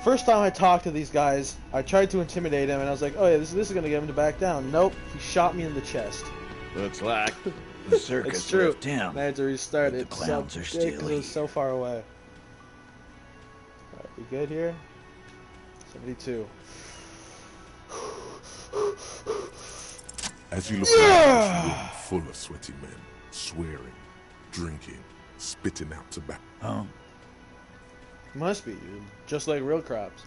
Speaker 1: First time I talked to these guys, I tried to intimidate him, and I was like, oh yeah, this is gonna get him to back down. Nope, he shot me in the chest.
Speaker 8: Looks like the circus
Speaker 1: It's true.
Speaker 8: left town.
Speaker 1: I had to restart
Speaker 8: But the
Speaker 1: it.
Speaker 8: clowns
Speaker 1: So
Speaker 8: are
Speaker 1: big
Speaker 8: still
Speaker 1: 'cause it was
Speaker 8: here.
Speaker 1: so far away. Alright, we good here? 72.
Speaker 2: As you look around this room full of sweaty men, swearing, drinking, spitting out tobacco.
Speaker 8: Huh?
Speaker 1: Must be, just like real cops.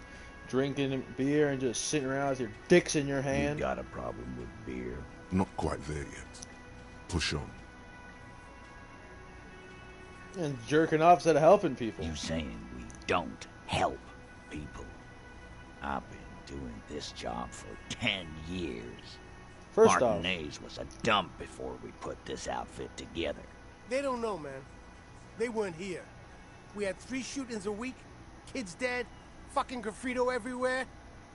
Speaker 1: Drinking beer and just sitting around with your dicks in your
Speaker 8: You
Speaker 1: hand.
Speaker 8: got a problem with beer?
Speaker 2: Not quite there yet. Push on.
Speaker 1: And jerking off instead of helping people.
Speaker 8: You saying we don't help people? I've been doing this job for 10 years.
Speaker 1: First off,
Speaker 8: Martinez was a dump before we put this outfit together.
Speaker 9: They don't know, man. They weren't here. We had 3 shootings a week, kids dead, fucking graffito everywhere.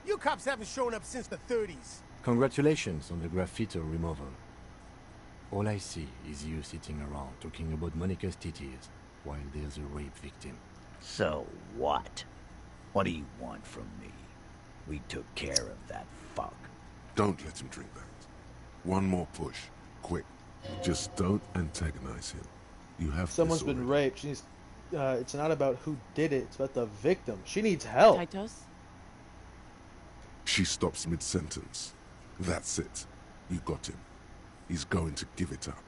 Speaker 9: You cops haven't shown up since the 30s.
Speaker 4: Congratulations on the graffito removal. All I see is you sitting around talking about Monica's titties while there's a rape victim.
Speaker 8: So what? What do you want from me? We took care of that fuck.
Speaker 2: Don't let him drink that. One more push. Quick. Just don't antagonize him. You have
Speaker 1: someone's
Speaker 2: this
Speaker 1: been
Speaker 2: already.
Speaker 1: raped. She's. It's not about who did it. It's about the victim. She needs help.
Speaker 10: Titos?
Speaker 2: She stops mid-sentence. That's it. You got him. He's going to give it up,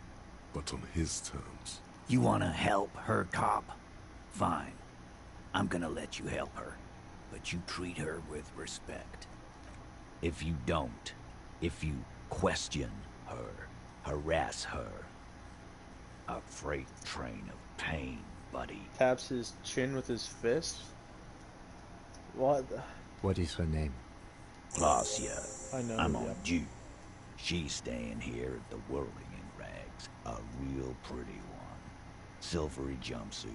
Speaker 2: but on his terms.
Speaker 8: You wanna help her, cop? Fine. I'm gonna let you help her. But you treat her with respect. If you don't, if you question her, harass her, a freight train of pain, buddy.
Speaker 1: Taps his chin with his fist. What?
Speaker 4: What is her name?
Speaker 8: Glacia.
Speaker 1: I know.
Speaker 8: I'm
Speaker 1: yeah.
Speaker 8: on due. She's staying here at the Whirling in Rags. A real pretty one. Silvery jumpsuit.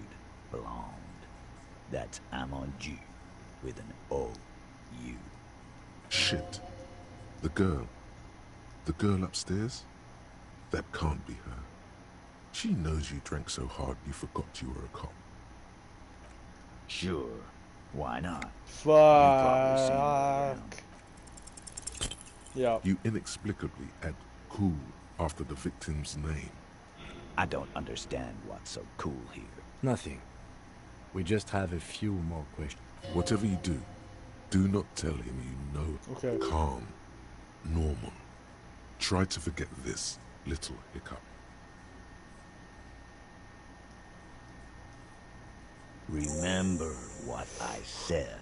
Speaker 8: Blonde. That's I'm on due. With an O-U.
Speaker 2: Shit. The girl. The girl upstairs? That can't be her. She knows you drank so hard you forgot you were a cop.
Speaker 8: Sure. Why not? probably seen her
Speaker 1: Fuck.
Speaker 8: around.
Speaker 1: Yeah.
Speaker 2: You inexplicably add cool after the victim's name.
Speaker 8: I don't understand what's so cool here.
Speaker 4: Nothing. We just have a few more questions.
Speaker 2: Whatever you do not tell him you know.
Speaker 1: Okay.
Speaker 2: Calm. Normal. Try to forget this little hiccup.
Speaker 8: Remember what I said.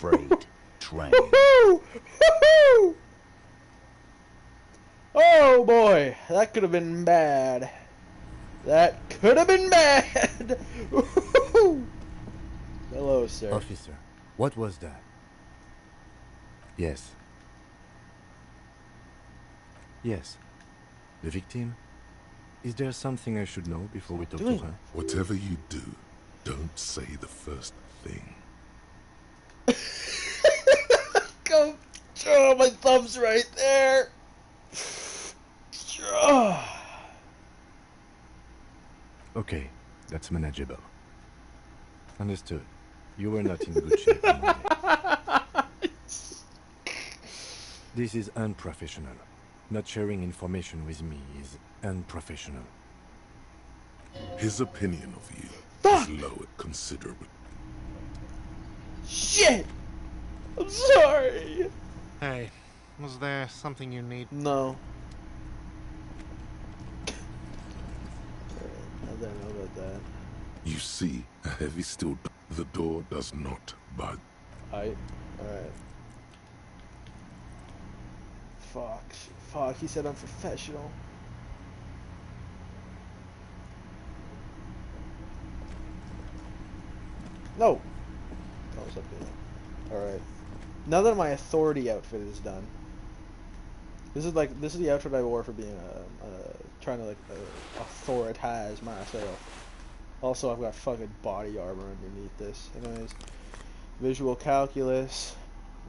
Speaker 8: Freight train.
Speaker 1: Woo-hoo! Oh boy, that could have been bad. That could have been bad. Woo-hoo! Hello, sir.
Speaker 4: Officer, what was that? Yes. Yes. The victim? Is there something I should know before we talk to her?
Speaker 2: Whatever you do, don't say the first thing.
Speaker 1: Go. Oh, my thumb's right there. Oh.
Speaker 4: Okay, that's manageable. Understood. You were not in good shape on Monday. This is unprofessional. Not sharing information with me is unprofessional.
Speaker 2: His opinion of you
Speaker 1: Fuck!
Speaker 2: is lowered considerably.
Speaker 1: Shit! I'm sorry.
Speaker 11: Hey, was there something you need?
Speaker 1: No. I don't know about that.
Speaker 2: You see a heavy steel. The door does not budge.
Speaker 1: Alright. Fuck, he said unprofessional. No! That was up there. Alright. Now that my authority outfit is done. This is the outfit I wore for being trying to authoritize myself. Also, I've got fucking body armor underneath this. Anyways, visual calculus.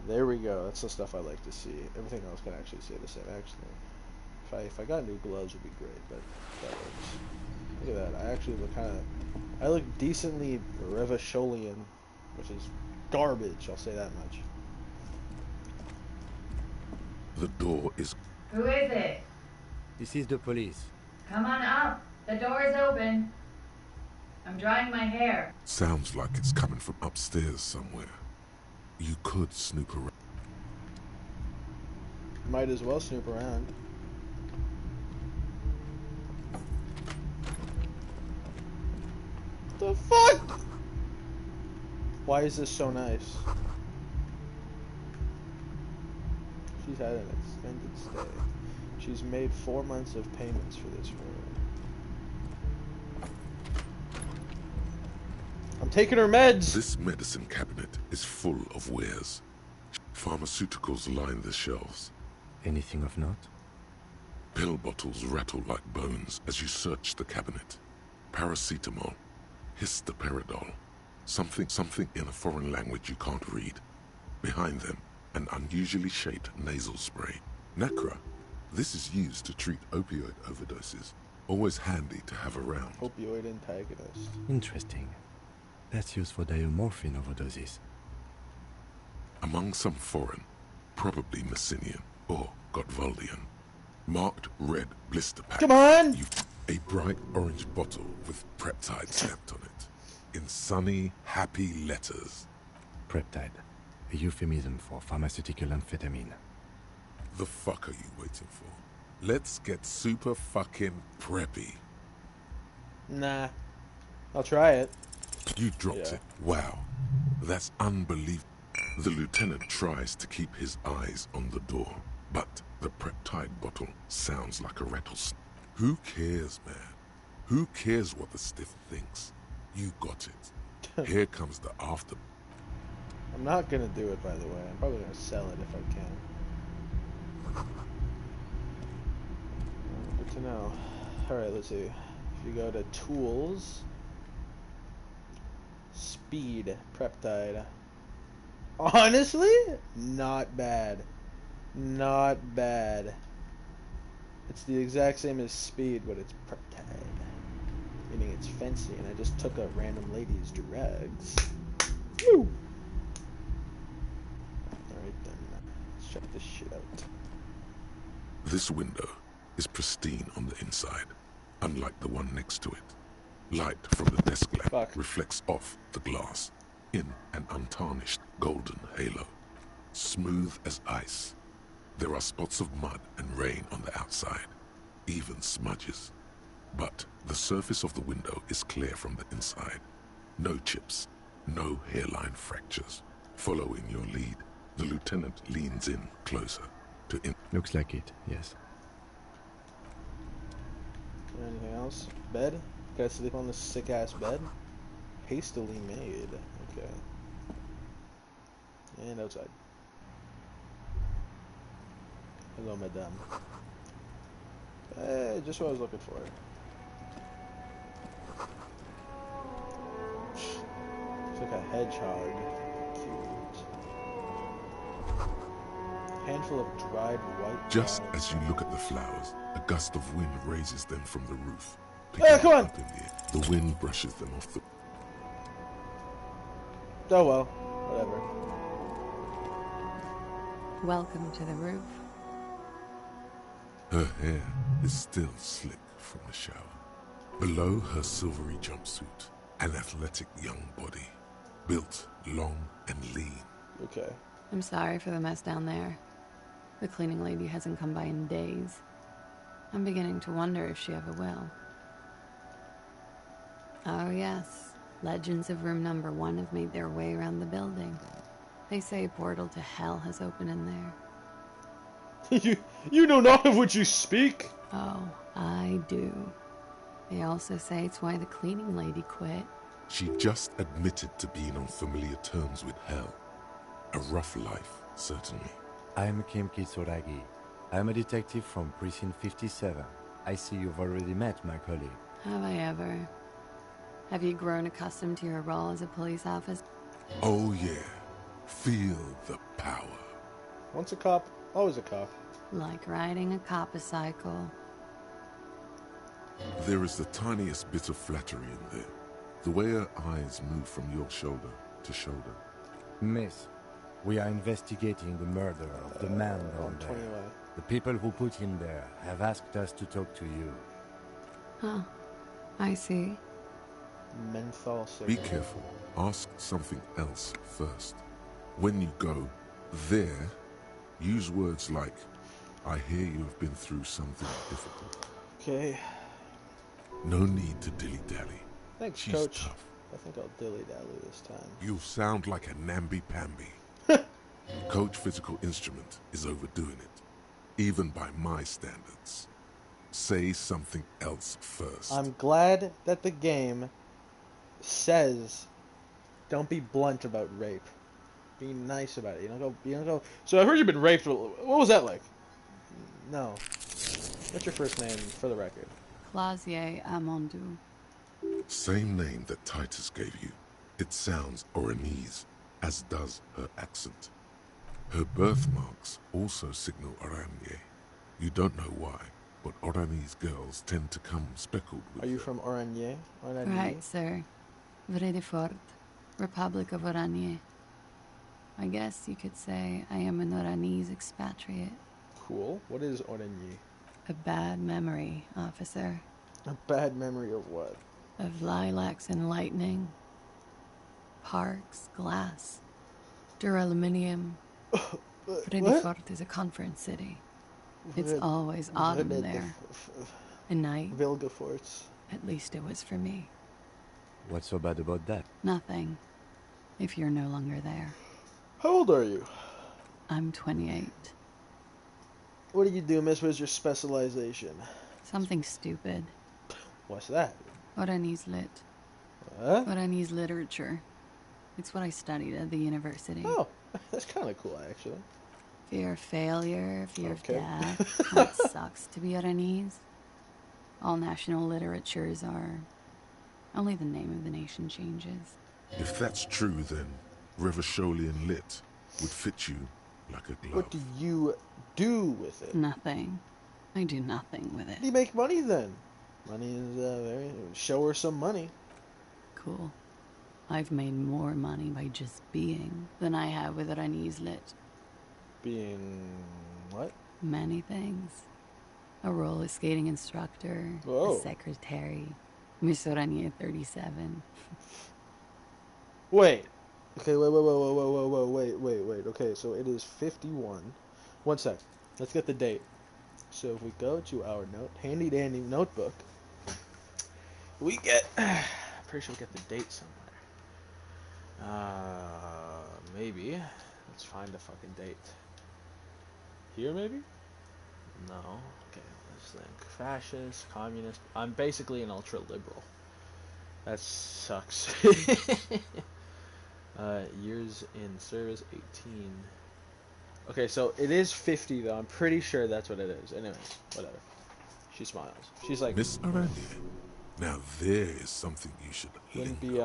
Speaker 1: There we go. That's the stuff I like to see. Everything else can actually say the same. Actually, if I got new gloves, would be great. But that works. Look at that. I actually look I look decently Revacholian, which is garbage. I'll say that much.
Speaker 2: The door is...
Speaker 10: Who is it?
Speaker 7: This is the police.
Speaker 10: Come on up. The door is open. I'm drying my hair.
Speaker 2: Sounds like it's coming from upstairs somewhere. You could snoop around.
Speaker 1: Might as well snoop around. The fuck? Why is this so nice? She's had an extended stay. She's made 4 months of payments for this room. I'm taking her meds!
Speaker 2: This medicine cabinet is full of wares. Pharmaceuticals line the shelves.
Speaker 7: Anything of note?
Speaker 2: Pill bottles rattle like bones as you search the cabinet. Paracetamol, histoperidol, something in a foreign language you can't read. Behind them, an unusually shaped nasal spray. Nacra. This is used to treat opioid overdoses. Always handy to have around.
Speaker 1: Opioid antagonist.
Speaker 7: Interesting. That's used for diamorphine overdoses.
Speaker 2: Among some foreign, probably Messinian or Gotvaldian, marked red blister pack.
Speaker 1: Come on!
Speaker 2: A bright orange bottle with Preptide stamped on it, in sunny, happy letters.
Speaker 7: Preptide, a euphemism for pharmaceutical amphetamine.
Speaker 2: The fuck are you waiting for? Let's get super fucking preppy.
Speaker 1: Nah. I'll try it.
Speaker 2: You dropped it. Wow. That's unbelievable. The lieutenant tries to keep his eyes on the door, but the Preptide bottle sounds like a rattlesnake. Who cares, man? Who cares what the stiff thinks? You got it. Here comes the after.
Speaker 1: I'm not gonna do it, by the way. I'm probably gonna sell it if I can. Good to know. Alright, let's see. If you go to Tools, Speed, Preptide. Honestly, not bad. Not bad. It's the exact same as Speed, but it's Preptide. Meaning it's fancy, and I just took a random lady's drugs. Woo! Alright then, let's check this shit out.
Speaker 2: This window is pristine on the inside, unlike the one next to it. Light from the desk lamp reflects off the glass in an untarnished golden halo. Smooth as ice. There are spots of mud and rain on the outside, even smudges. But the surface of the window is clear from the inside. No chips, no hairline fractures. Following your lead, the lieutenant leans in closer to
Speaker 7: Looks like it, yes.
Speaker 1: Anything else? Bed? Gotta sleep on this sick-ass bed? Hastily made. Okay. And outside. Hello, madame. Hey, just what I was looking for. It's like a hedgehog. Cute. Handful of dried white.
Speaker 2: Just as you look at the flowers, a gust of wind raises them from the roof.
Speaker 1: Hey, come on!
Speaker 2: Up in the air. The wind brushes them off the...
Speaker 1: Oh well, whatever.
Speaker 12: Welcome to the roof.
Speaker 2: Her hair is still slick from the shower. Below her silvery jumpsuit, an athletic young body, built long and lean.
Speaker 1: Okay.
Speaker 12: I'm sorry for the mess down there. The cleaning lady hasn't come by in days. I'm beginning to wonder if she ever will. Oh yes, legends of room number 1 have made their way around the building. They say a portal to hell has opened in there.
Speaker 1: You know not of which you speak.
Speaker 12: Oh, I do. They also say it's why the cleaning lady quit.
Speaker 2: She just admitted to being on familiar terms with hell. A rough life, certainly.
Speaker 7: I am Kim Kitsuragi. I am a detective from Precinct 57. I see you've already met my colleague.
Speaker 12: Have I ever? Have you grown accustomed to your role as a police officer?
Speaker 2: Oh yeah. Feel the power.
Speaker 1: Once a cop, always a cop.
Speaker 12: Like riding a cop-a-cycle.
Speaker 2: There is the tiniest bit of flattery in there. The way her eyes move from your shoulder to shoulder.
Speaker 4: Miss, we are investigating the murder of the man down there. The people who put him there have asked us to talk to you.
Speaker 12: Huh. I see.
Speaker 1: Menthol cigarette.
Speaker 2: Be careful. Ask something else first. When you go there, use words like, I hear you have been through something difficult.
Speaker 1: Okay.
Speaker 2: No need to dilly-dally.
Speaker 1: Thanks,
Speaker 2: She's
Speaker 1: Coach.
Speaker 2: tough.
Speaker 1: I think I'll dilly-dally this time.
Speaker 2: You sound like a namby-pamby. Coach Physical Instrument is overdoing it, even by my standards. Say something else first.
Speaker 1: I'm glad that the game says, don't be blunt about rape. Be nice about it. You don't go. So I heard you've been raped. What was that like? No. What's your first name, for the record?
Speaker 12: Clausier Amandou.
Speaker 2: Same name that Titus gave you. It sounds Oranese, as does her accent. Her birthmarks also signal Oranje. You don't know why, but Oranese girls tend to come speckled with
Speaker 1: Are you from Oranje?
Speaker 12: Right, sir. Vredefort, Republic of Oranje. I guess you could say I am an Oranese expatriate.
Speaker 1: Cool. What is Oranje?
Speaker 12: A bad memory, officer.
Speaker 1: A bad memory of what?
Speaker 12: Of lilacs and lightning. Parks, glass. Duraluminium. Vredefort is a conference city. It's always autumn there. A night.
Speaker 1: Vilgeforts.
Speaker 12: At least it was for me.
Speaker 4: What's so bad about that?
Speaker 12: Nothing. If you're no longer there.
Speaker 1: How old are you?
Speaker 12: I'm 28.
Speaker 1: What do you do, miss? What's your specialization?
Speaker 12: Something stupid.
Speaker 1: What's that?
Speaker 12: Oranese lit.
Speaker 1: What?
Speaker 12: Oranese literature. It's what I studied at the university.
Speaker 1: Oh, that's kind of cool, actually.
Speaker 12: Fear of failure, fear of death. That sucks to be Oranese. All national literatures are. Only the name of the nation changes.
Speaker 2: If that's true, then Revacholian Lit would fit you like a glove.
Speaker 1: What do you do with it?
Speaker 12: Nothing. I do nothing with it.
Speaker 1: How do you make money then? Money is very. Show her some money.
Speaker 12: Cool. I've made more money by just being than I have with Oranese Lit.
Speaker 1: Being what?
Speaker 12: Many things. A roller skating instructor,
Speaker 1: Whoa.
Speaker 12: a secretary, Miss Oranje 37.
Speaker 1: Wait. Okay, wait. Okay, so it is 51. 1 sec. Let's get the date. So if we go to our handy dandy notebook, we get. Pretty sure we get the date somewhere. Maybe. Let's find the fucking date. Here, maybe? No. Okay, let's think. Fascist, communist. I'm basically an ultra liberal. That sucks. Years in service, 18. Okay, so it is 50 though. I'm pretty sure that's what it is. Anyways, whatever. She smiles. She's like,
Speaker 2: Miss Oranje. Now there is something you should
Speaker 1: wouldn't be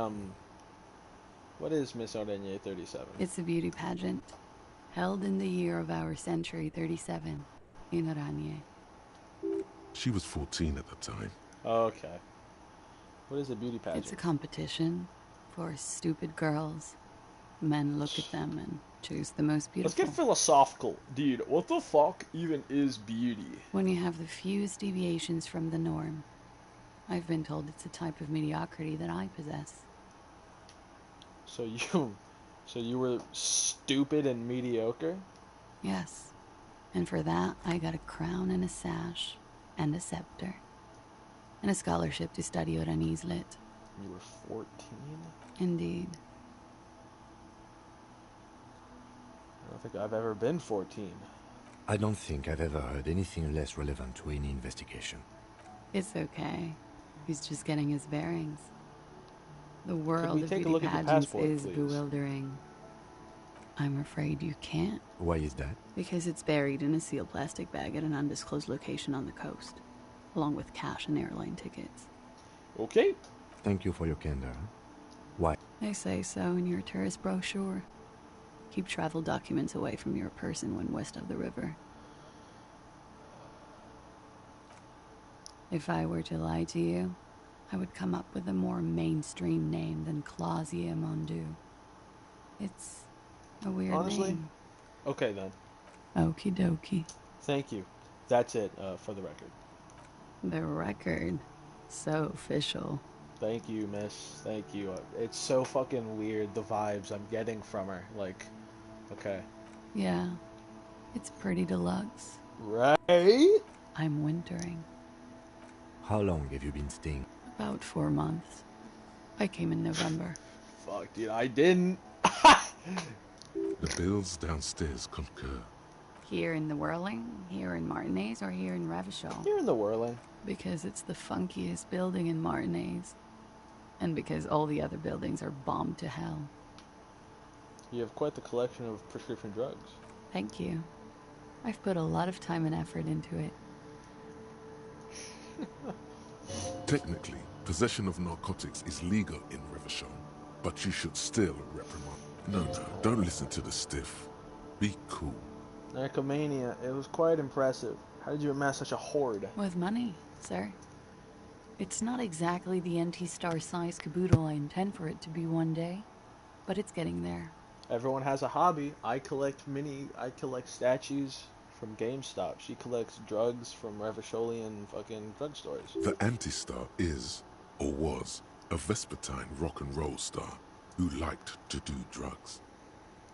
Speaker 1: what is Miss Oranje 37?
Speaker 12: It's a beauty pageant held in the year of our century 37 in Oranje.
Speaker 2: She was 14 at the time.
Speaker 1: Okay. What is a beauty pageant?
Speaker 12: It's a competition for stupid girls. Men look at them and choose the most beautiful.
Speaker 1: Let's get philosophical. Dude, what the fuck even is beauty?
Speaker 12: When you have the fewest deviations from the norm. I've been told it's a type of mediocrity that I possess.
Speaker 1: So you were stupid and mediocre?
Speaker 12: Yes. And for that, I got a crown and a sash and a scepter. And a scholarship to study Oranese Lit.
Speaker 1: You were 14?
Speaker 12: Indeed.
Speaker 1: I don't think I've ever been 14.
Speaker 4: I don't think I've ever heard anything less relevant to any investigation.
Speaker 12: It's okay. He's just getting his bearings. The world of
Speaker 1: take a
Speaker 12: beauty
Speaker 1: look at your
Speaker 12: pageants
Speaker 1: passport,
Speaker 12: is
Speaker 1: please?
Speaker 12: bewildering. I'm afraid you can't.
Speaker 4: Why is that?
Speaker 12: Because it's buried in a sealed plastic bag at an undisclosed location on the coast, along with cash and airline tickets.
Speaker 1: Okay.
Speaker 4: Thank you for your candor. Why?
Speaker 12: They say so in your tourist brochure. Keep travel documents away from your person when west of the river. If I were to lie to you, I would come up with a more mainstream name than Clausia Mondu. It's a weird
Speaker 1: Honestly?
Speaker 12: name.
Speaker 1: Okay then.
Speaker 12: Okie dokie.
Speaker 1: Thank you. That's it for the record.
Speaker 12: The record. So official.
Speaker 1: Thank you, miss. Thank you. It's so fucking weird, the vibes I'm getting from her. Like, okay.
Speaker 12: Yeah. It's pretty deluxe.
Speaker 1: Right?
Speaker 12: I'm wintering.
Speaker 4: How long have you been staying?
Speaker 12: About 4 months. I came in November.
Speaker 1: Fuck, dude, I didn't.
Speaker 2: The bills downstairs concur.
Speaker 12: Here in the Whirling, here in Martinez, or here in Revachol?
Speaker 1: Here in the Whirling.
Speaker 12: Because it's the funkiest building in Martinez. And because all the other buildings are bombed to hell.
Speaker 1: You have quite the collection of prescription drugs.
Speaker 12: Thank you. I've put a lot of time and effort into it.
Speaker 2: Technically, possession of narcotics is legal in Revachol, but you should still reprimand. No, don't listen to the stiff. Be cool.
Speaker 1: Narcomania, it was quite impressive. How did you amass such a hoard?
Speaker 12: With money, sir. It's not exactly the NT-star size caboodle I intend for it to be one day, but it's getting there.
Speaker 1: Everyone has a hobby. I collect statues from GameStop. She collects drugs from Revacholian fucking drugstores.
Speaker 2: The Anti-Star is, or was, a Vespertine rock and roll star who liked to do drugs.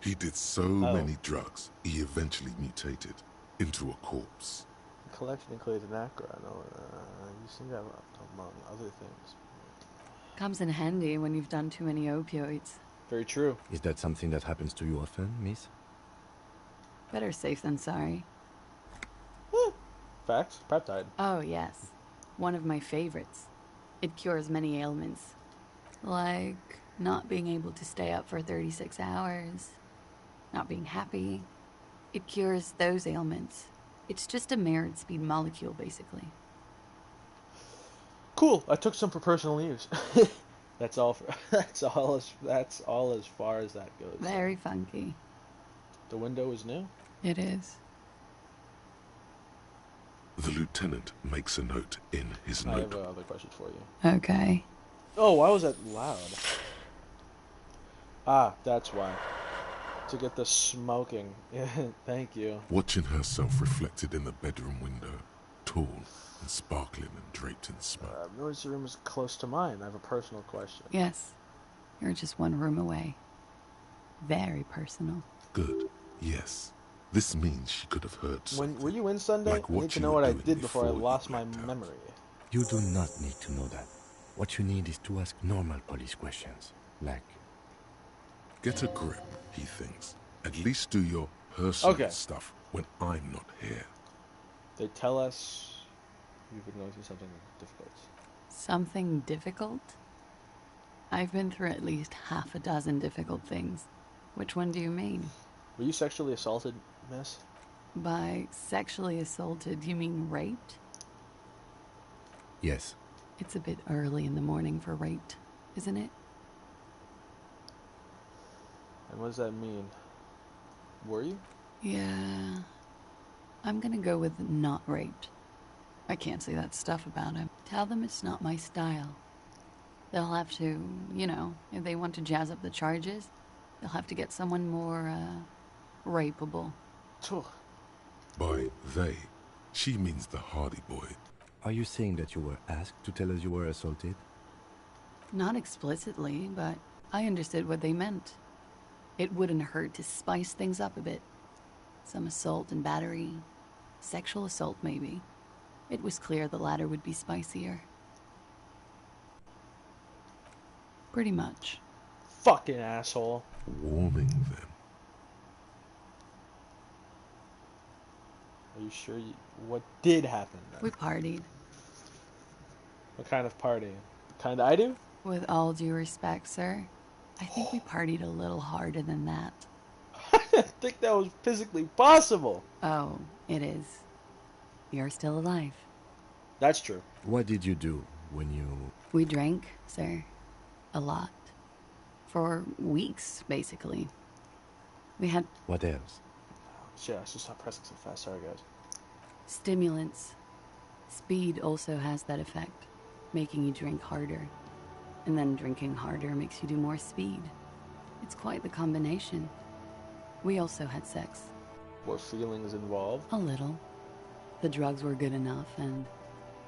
Speaker 2: He did so many drugs, he eventually mutated into a corpse.
Speaker 1: The collection includes an acro. You seem to have among other things.
Speaker 12: Comes in handy when you've done too many opioids.
Speaker 1: Very true.
Speaker 4: Is that something that happens to you often, miss?
Speaker 12: Better safe than sorry.
Speaker 1: Facts. Peptide.
Speaker 12: Oh, yes. One of my favorites. It cures many ailments. Like not being able to stay up for 36 hours. Not being happy. It cures those ailments. It's just a merit speed molecule, basically.
Speaker 1: Cool. I took some for personal use. That's all as far as that goes.
Speaker 12: Very funky.
Speaker 1: The window is new?
Speaker 12: It is.
Speaker 2: The lieutenant makes a note in his
Speaker 1: I
Speaker 2: notebook.
Speaker 1: have other questions for you.
Speaker 12: Okay.
Speaker 1: Oh, why was that loud? Ah, that's why. To get the smoking. Thank you.
Speaker 2: Watching herself reflected in the bedroom window, tall and sparkling and draped in smoke.
Speaker 1: Nora's room is close to mine. I have a personal question.
Speaker 12: Yes. You're just one room away. Very personal.
Speaker 2: Good. Yes. This means she could have heard something.
Speaker 1: Were you in Sunday?
Speaker 2: Like
Speaker 1: I need to know what I did before I lost my memory.
Speaker 4: You do not need to know that. What you need is to ask normal police questions. Like...
Speaker 2: Get a grip, he thinks. At least do your personal stuff when I'm not here.
Speaker 1: They tell us you've been going through something difficult.
Speaker 12: Something difficult? I've been through at least half a dozen difficult things. Which one do you mean?
Speaker 1: Were you sexually assaulted, miss?
Speaker 12: By sexually assaulted, you mean raped?
Speaker 4: Yes.
Speaker 12: It's a bit early in the morning for raped, isn't it?
Speaker 1: And what does that mean? Were you?
Speaker 12: Yeah. I'm gonna go with not raped. I can't say that stuff about him. Tell them it's not my style. They'll have to, you know, if they want to jazz up the charges, they'll have to get someone more, rapeable.
Speaker 2: By they, she means the Hardy boy.
Speaker 4: Are you saying that you were asked to tell us you were assaulted?
Speaker 12: Not explicitly, but I understood what they meant. It wouldn't hurt to spice things up a bit. Some assault and battery. Sexual assault, maybe. It was clear the latter would be spicier. Pretty much.
Speaker 1: Fucking asshole.
Speaker 2: Warming them.
Speaker 1: Are you sure what did happen then?
Speaker 12: We partied.
Speaker 1: What kind of party? The kind I do?
Speaker 12: With all due respect, sir, I think we partied a little harder than that.
Speaker 1: I didn't think that was physically possible.
Speaker 12: Oh, it is. You're still alive.
Speaker 1: That's true.
Speaker 4: What did you do when you
Speaker 12: We drank, sir. A lot. For weeks, basically. We had...
Speaker 7: What else?
Speaker 1: Shit, I should stop pressing so fast. Sorry, guys.
Speaker 12: Stimulants. Speed also has that effect, making you drink harder. And then drinking harder makes you do more speed. It's quite the combination. We also had sex.
Speaker 1: Were feelings involved?
Speaker 12: A little. The drugs were good enough, and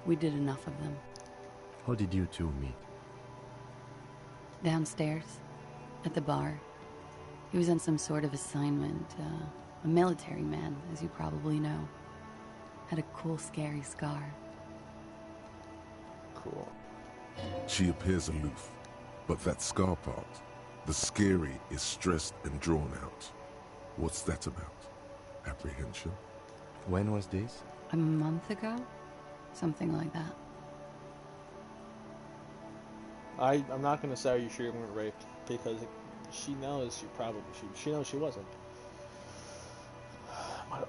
Speaker 12: we did enough of them.
Speaker 7: How did you two meet?
Speaker 12: Downstairs, at the bar. He was on some sort of assignment. A military man, as you probably know. Had a cool, scary scar.
Speaker 1: Cool.
Speaker 2: She appears aloof, but that scar part, the scary, is stressed and drawn out. What's that about? Apprehension?
Speaker 7: When was this?
Speaker 12: A month ago? Something like that.
Speaker 1: I'm not gonna say you sure weren't raped because she knows she knows she wasn't.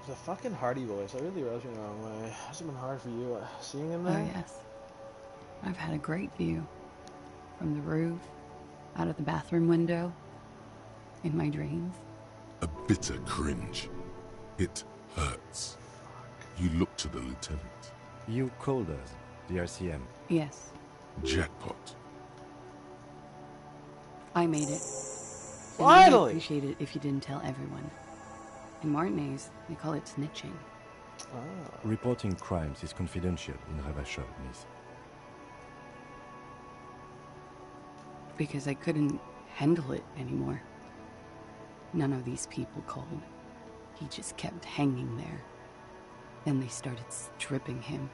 Speaker 1: The fucking Hardy voice, I really rubs me the wrong way. Has it been hard for you seeing him there?
Speaker 12: Oh, yes. I've had a great view. From the roof, out of the bathroom window, in my dreams.
Speaker 2: A bitter cringe. It hurts. You look to the lieutenant.
Speaker 7: You called us, the RCM.
Speaker 12: Yes.
Speaker 2: Jackpot.
Speaker 12: I made it.
Speaker 1: Finally!
Speaker 12: I'd appreciate it if you didn't tell everyone. In Martinez, they call it snitching.
Speaker 1: Ah.
Speaker 7: Reporting crimes is confidential in Ravachol, miss.
Speaker 12: Because I couldn't handle it anymore. None of these people called. He just kept hanging there. Then they started stripping him.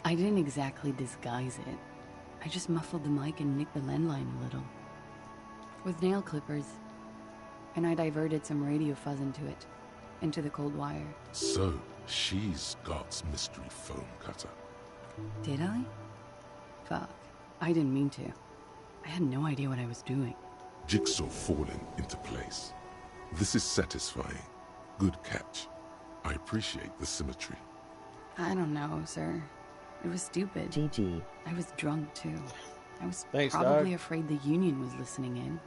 Speaker 12: I didn't exactly disguise it. I just muffled the mic and nicked the landline a little. With nail clippers. And I diverted some radio fuzz into it. Into the cold wire.
Speaker 2: So, she's God's mystery phone cutter.
Speaker 12: Did I? Fuck. I didn't mean to. I had no idea what I was doing.
Speaker 2: Jigsaw falling into place. This is satisfying. Good catch. I appreciate the symmetry.
Speaker 12: I don't know, sir. It was stupid.
Speaker 13: GG.
Speaker 12: I was drunk, too. I was
Speaker 1: Thanks,
Speaker 12: probably
Speaker 1: Doug.
Speaker 12: afraid the Union was listening in.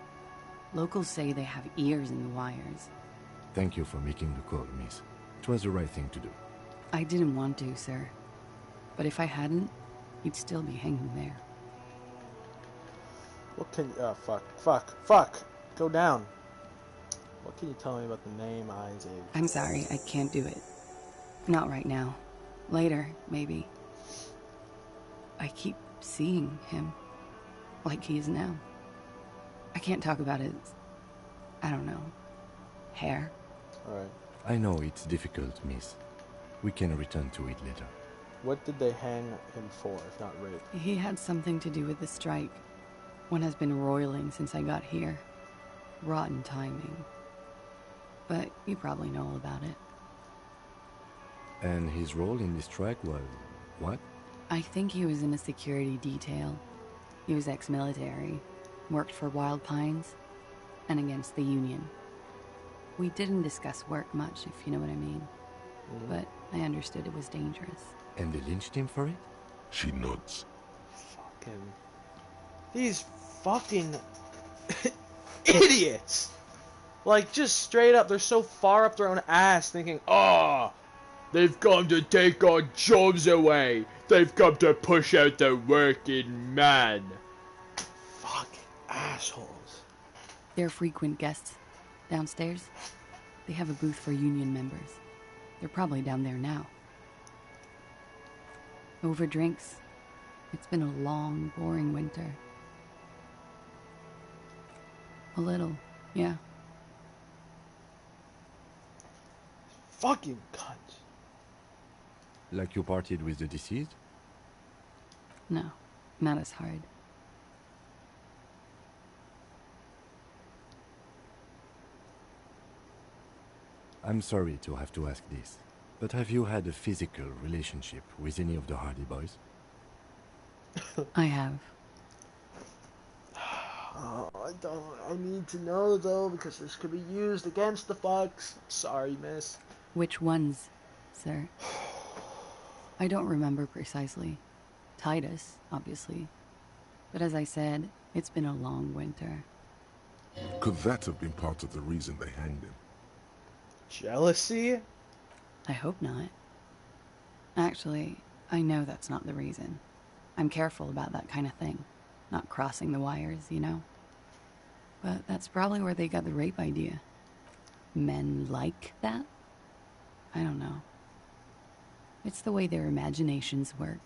Speaker 12: Locals say they have ears in the wires.
Speaker 7: Thank you for making the call, miss. It was the right thing to do.
Speaker 12: I didn't want to, sir. But if I hadn't, he'd still be hanging there.
Speaker 1: What can fuck. Go down. What can you tell me about the name Isaac?
Speaker 12: I'm sorry, I can't do it. Not right now. Later, maybe. I keep seeing him. Like he is now. I can't talk about his... I don't know. Hair.
Speaker 1: Alright.
Speaker 7: I know it's difficult, miss. We can return to it later.
Speaker 1: What did they hang him for, if not rape?
Speaker 12: He had something to do with the strike. One has been roiling since I got here. Rotten timing. But you probably know all about it.
Speaker 7: And his role in this strike was... what?
Speaker 12: I think he was in a security detail. He was ex-military. Worked for Wild Pines. And against the Union. We didn't discuss work much, if you know what I mean. But I understood it was dangerous.
Speaker 7: And they lynched him for it?
Speaker 2: She nods.
Speaker 1: Fucking... These fucking... idiots! Like, just straight up, they're so far up their own ass thinking, oh, they've come to take our jobs away. They've come to push out the working man. Fucking assholes.
Speaker 12: They're frequent guests. Downstairs, they have a booth for Union members. They're probably down there now. Over drinks. It's been a long, boring winter. A little, yeah.
Speaker 1: Fucking cunts.
Speaker 7: Like you partied with the deceased?
Speaker 12: No, not as hard.
Speaker 7: I'm sorry to have to ask this, but have you had a physical relationship with any of the Hardy Boys?
Speaker 12: I have.
Speaker 1: Oh, I need to know though, because this could be used against the fucks. Sorry, miss.
Speaker 12: Which ones, sir? I don't remember precisely. Titus, obviously. But as I said, it's been a long winter.
Speaker 2: Could that have been part of the reason they hanged him?
Speaker 1: Jealousy?
Speaker 12: I hope not. Actually, I know that's not the reason. I'm careful about that kind of thing. Not crossing the wires, you know? But that's probably where they got the rape idea. Men like that? I don't know. It's the way their imaginations work.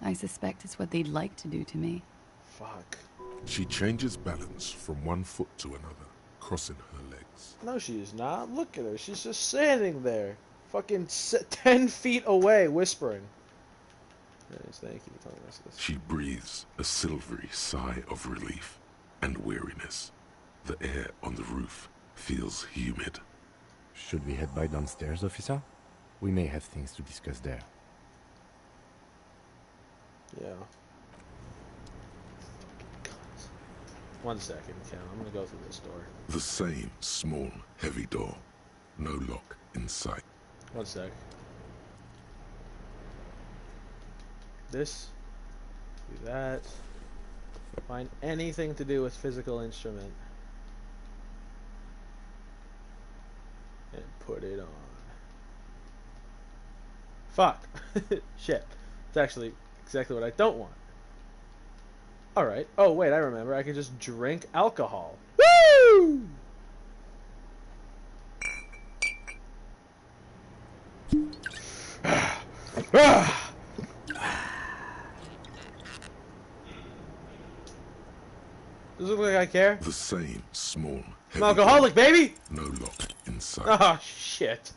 Speaker 12: I suspect it's what they'd like to do to me.
Speaker 1: Fuck.
Speaker 2: She changes balance from one foot to another, crossing her legs.
Speaker 1: No, she's not. Look at her. She's just standing there. Fucking 10 feet away, whispering. Yes, thank you for telling us this.
Speaker 2: She breathes a silvery sigh of relief and weariness. The air on the roof feels humid.
Speaker 4: Should we head by downstairs, officer? We may have things to discuss there.
Speaker 1: Yeah. 1 second, Ken. I'm gonna go through this door.
Speaker 2: The same small, heavy door. No lock in sight.
Speaker 1: 1 sec. This. Do that. Find anything to do with physical instrument. And put it on. Fuck. Shit. It's actually exactly what I don't want. Alright. Oh, wait, I remember. I can just drink alcohol. Woo! Does it look like I care?
Speaker 2: The same small, heavy
Speaker 1: I'm alcoholic,
Speaker 2: door.
Speaker 1: baby!
Speaker 2: No lock in sight.
Speaker 1: Oh, shit.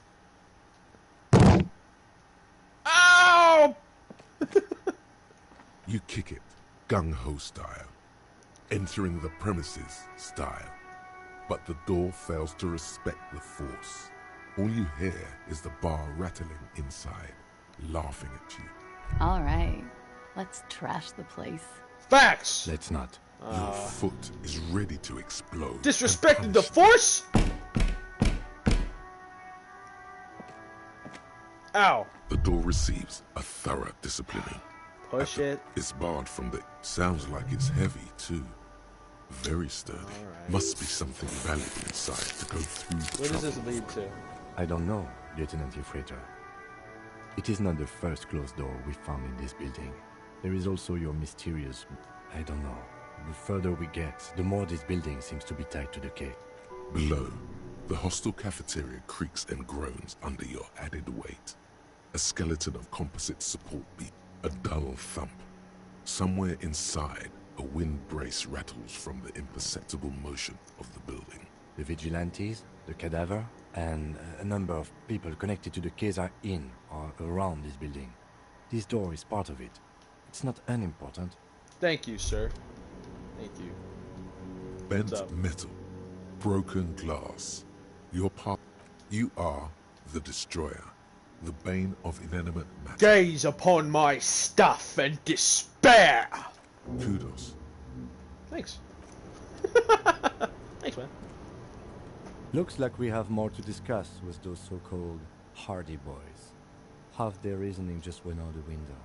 Speaker 1: Ow!
Speaker 2: You kick it, gung-ho style, entering the premises style. But the door fails to respect the force. All you hear is the bar rattling inside, laughing at you.
Speaker 12: All right, let's trash the place.
Speaker 1: Facts!
Speaker 4: Let's not.
Speaker 2: Your foot is ready to explode.
Speaker 1: Disrespected the force? Ow.
Speaker 2: The door receives a thorough disciplining.
Speaker 1: Push it.
Speaker 2: It's barred from the... Sounds like it's heavy, too. Very sturdy.
Speaker 1: Right.
Speaker 2: Must be something valuable inside to go through the
Speaker 1: Where does
Speaker 2: trouble.
Speaker 1: this lead to?
Speaker 4: I don't know, Lieutenant Ufrater. It is not the first closed door we found in this building. There is also your mysterious... I don't know. The further we get, the more this building seems to be tied to the cave.
Speaker 2: Below, the hostel cafeteria creaks and groans under your added weight. A skeleton of composite support beam, a dull thump. Somewhere inside, a wind brace rattles from the imperceptible motion of the building.
Speaker 4: The vigilantes, the cadaver, and a number of people connected to the case are in or around this building. This door is part of it. It's not unimportant.
Speaker 1: Thank you, sir. Thank you.
Speaker 2: Bent metal, broken glass. Your part. You are the destroyer, the bane of inanimate matter.
Speaker 1: Gaze upon my stuff and despair!
Speaker 2: Kudos.
Speaker 1: Thanks. Thanks, man.
Speaker 4: Looks like we have more to discuss with those so-called Hardy Boys. Half their reasoning just went out the window.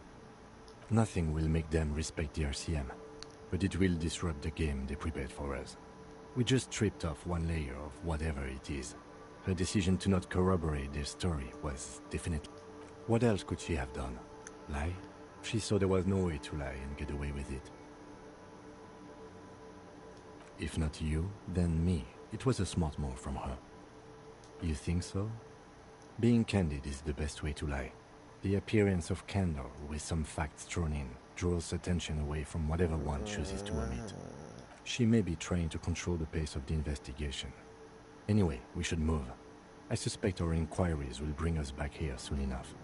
Speaker 4: Nothing will make them respect the RCM, but it will disrupt the game they prepared for us. We just stripped off one layer of whatever it is. Her decision to not corroborate their story was definitely... What else could she have done? Lie? She saw there was no way to lie and get away with it. If not you, then me. It was a smart move from her. You think so? Being candid is the best way to lie. The appearance of candor with some facts thrown in draws attention away from whatever one chooses to omit. She may be trying to control the pace of the investigation. Anyway, we should move. I suspect our inquiries will bring us back here soon enough.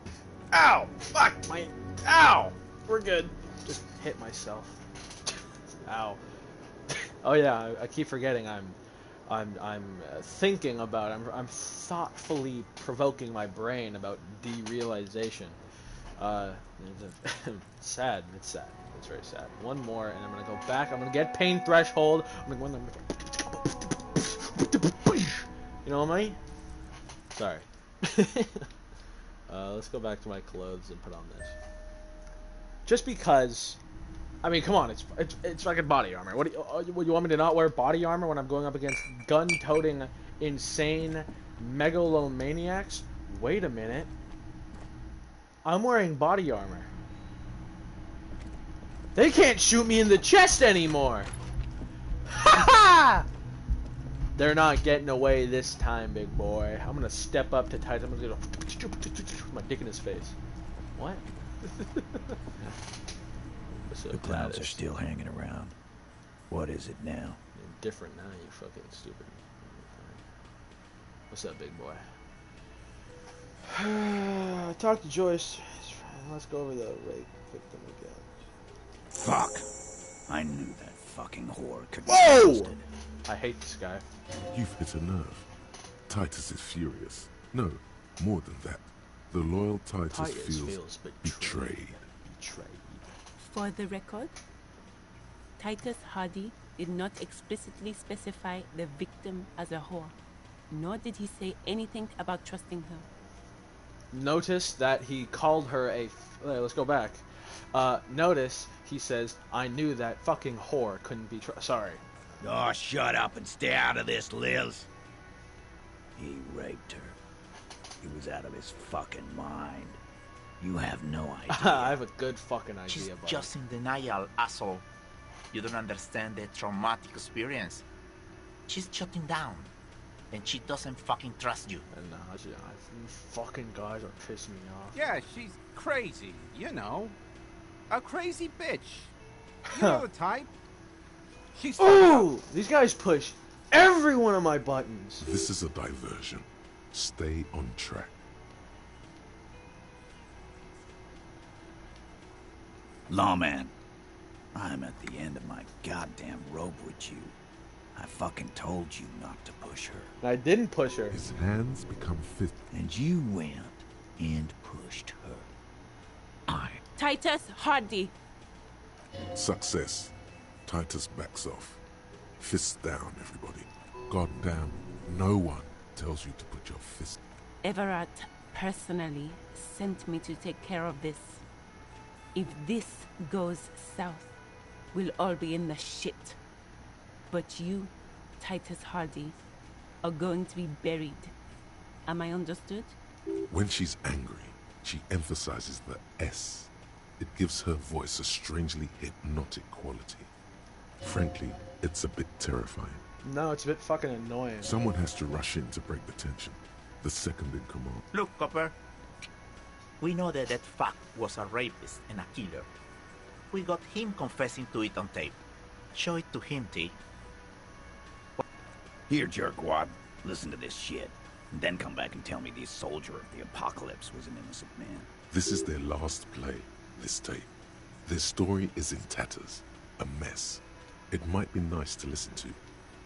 Speaker 1: Ow! Fuck my... Ow! We're good. Just hit myself. Ow. Oh yeah, I keep forgetting I'm thinking about, I'm thoughtfully provoking my brain about derealization. It's sad. It's sad. It's very sad. One more, and I'm gonna go back. I'm gonna get pain threshold. I'm gonna you know what I mean? Sorry. Let's go back to my clothes and put on this. just because. I mean, come on, it's fucking body armor. What do you want me to not wear body armor when I'm going up against gun-toting, insane megalomaniacs? Wait a minute. I'm wearing body armor. They can't shoot me in the chest anymore. Ha ha! They're not getting away this time, big boy. I'm gonna step up to Titan. I'm gonna go my dick in his face. What?
Speaker 8: The clouds are still hanging around. What is it now?
Speaker 1: Different now, you fucking stupid. What's up, big boy? Talk to Joyce. Let's go over the rape victim again.
Speaker 8: Fuck! I knew that fucking whore could be
Speaker 1: Whoa!
Speaker 8: trusted.
Speaker 1: I hate this guy.
Speaker 2: You've hit a nerve. Titus is furious. No, more than that. The loyal Titus feels betrayed.
Speaker 13: For the record, Titus Hardy did not explicitly specify the victim as a whore, nor did he say anything about trusting her.
Speaker 1: Notice that he called her a... let's go back. Notice he says, I knew that fucking whore couldn't be sorry.
Speaker 8: Oh, shut up and stay out of this, Liz. He raped her. He was out of his fucking mind. You have no idea.
Speaker 1: I have a good fucking idea,
Speaker 14: She's
Speaker 1: buddy.
Speaker 14: just in denial, asshole. You don't understand the traumatic experience. She's shutting down. And she doesn't fucking trust you.
Speaker 1: And you fucking guys are pissing me off.
Speaker 15: Yeah, she's crazy, you know. A crazy bitch. You know the type. She's...
Speaker 1: Ooh! These guys push every one of my buttons.
Speaker 2: This is a diversion. Stay on track.
Speaker 8: Lawman, I'm at the end of my goddamn rope with you. I fucking told you not to push her.
Speaker 1: I didn't push her.
Speaker 2: His hands become fist.
Speaker 8: And you went and pushed her.
Speaker 13: Titus Hardy.
Speaker 2: Success. Titus backs off. Fists down, everybody. Goddamn, no one tells you to put your fist.
Speaker 13: Everett personally sent me to take care of this. If this goes south, we'll all be in the shit. But you, Titus Hardy, are going to be buried. Am I understood?
Speaker 2: When she's angry, she emphasizes the S. It gives her voice a strangely hypnotic quality. Frankly, it's a bit terrifying.
Speaker 1: No, it's a bit fucking annoying.
Speaker 2: Someone has to rush in to break the tension. The second in command.
Speaker 14: Look, Copper. We know that fuck was a rapist and a killer. We got him confessing to it on tape. Show it to him, T.
Speaker 8: Here, jerkwad. Listen to this shit. And then come back and tell me the soldier of the apocalypse was an innocent man.
Speaker 2: This is their last play, this tape. Their story is in tatters. A mess. It might be nice to listen to,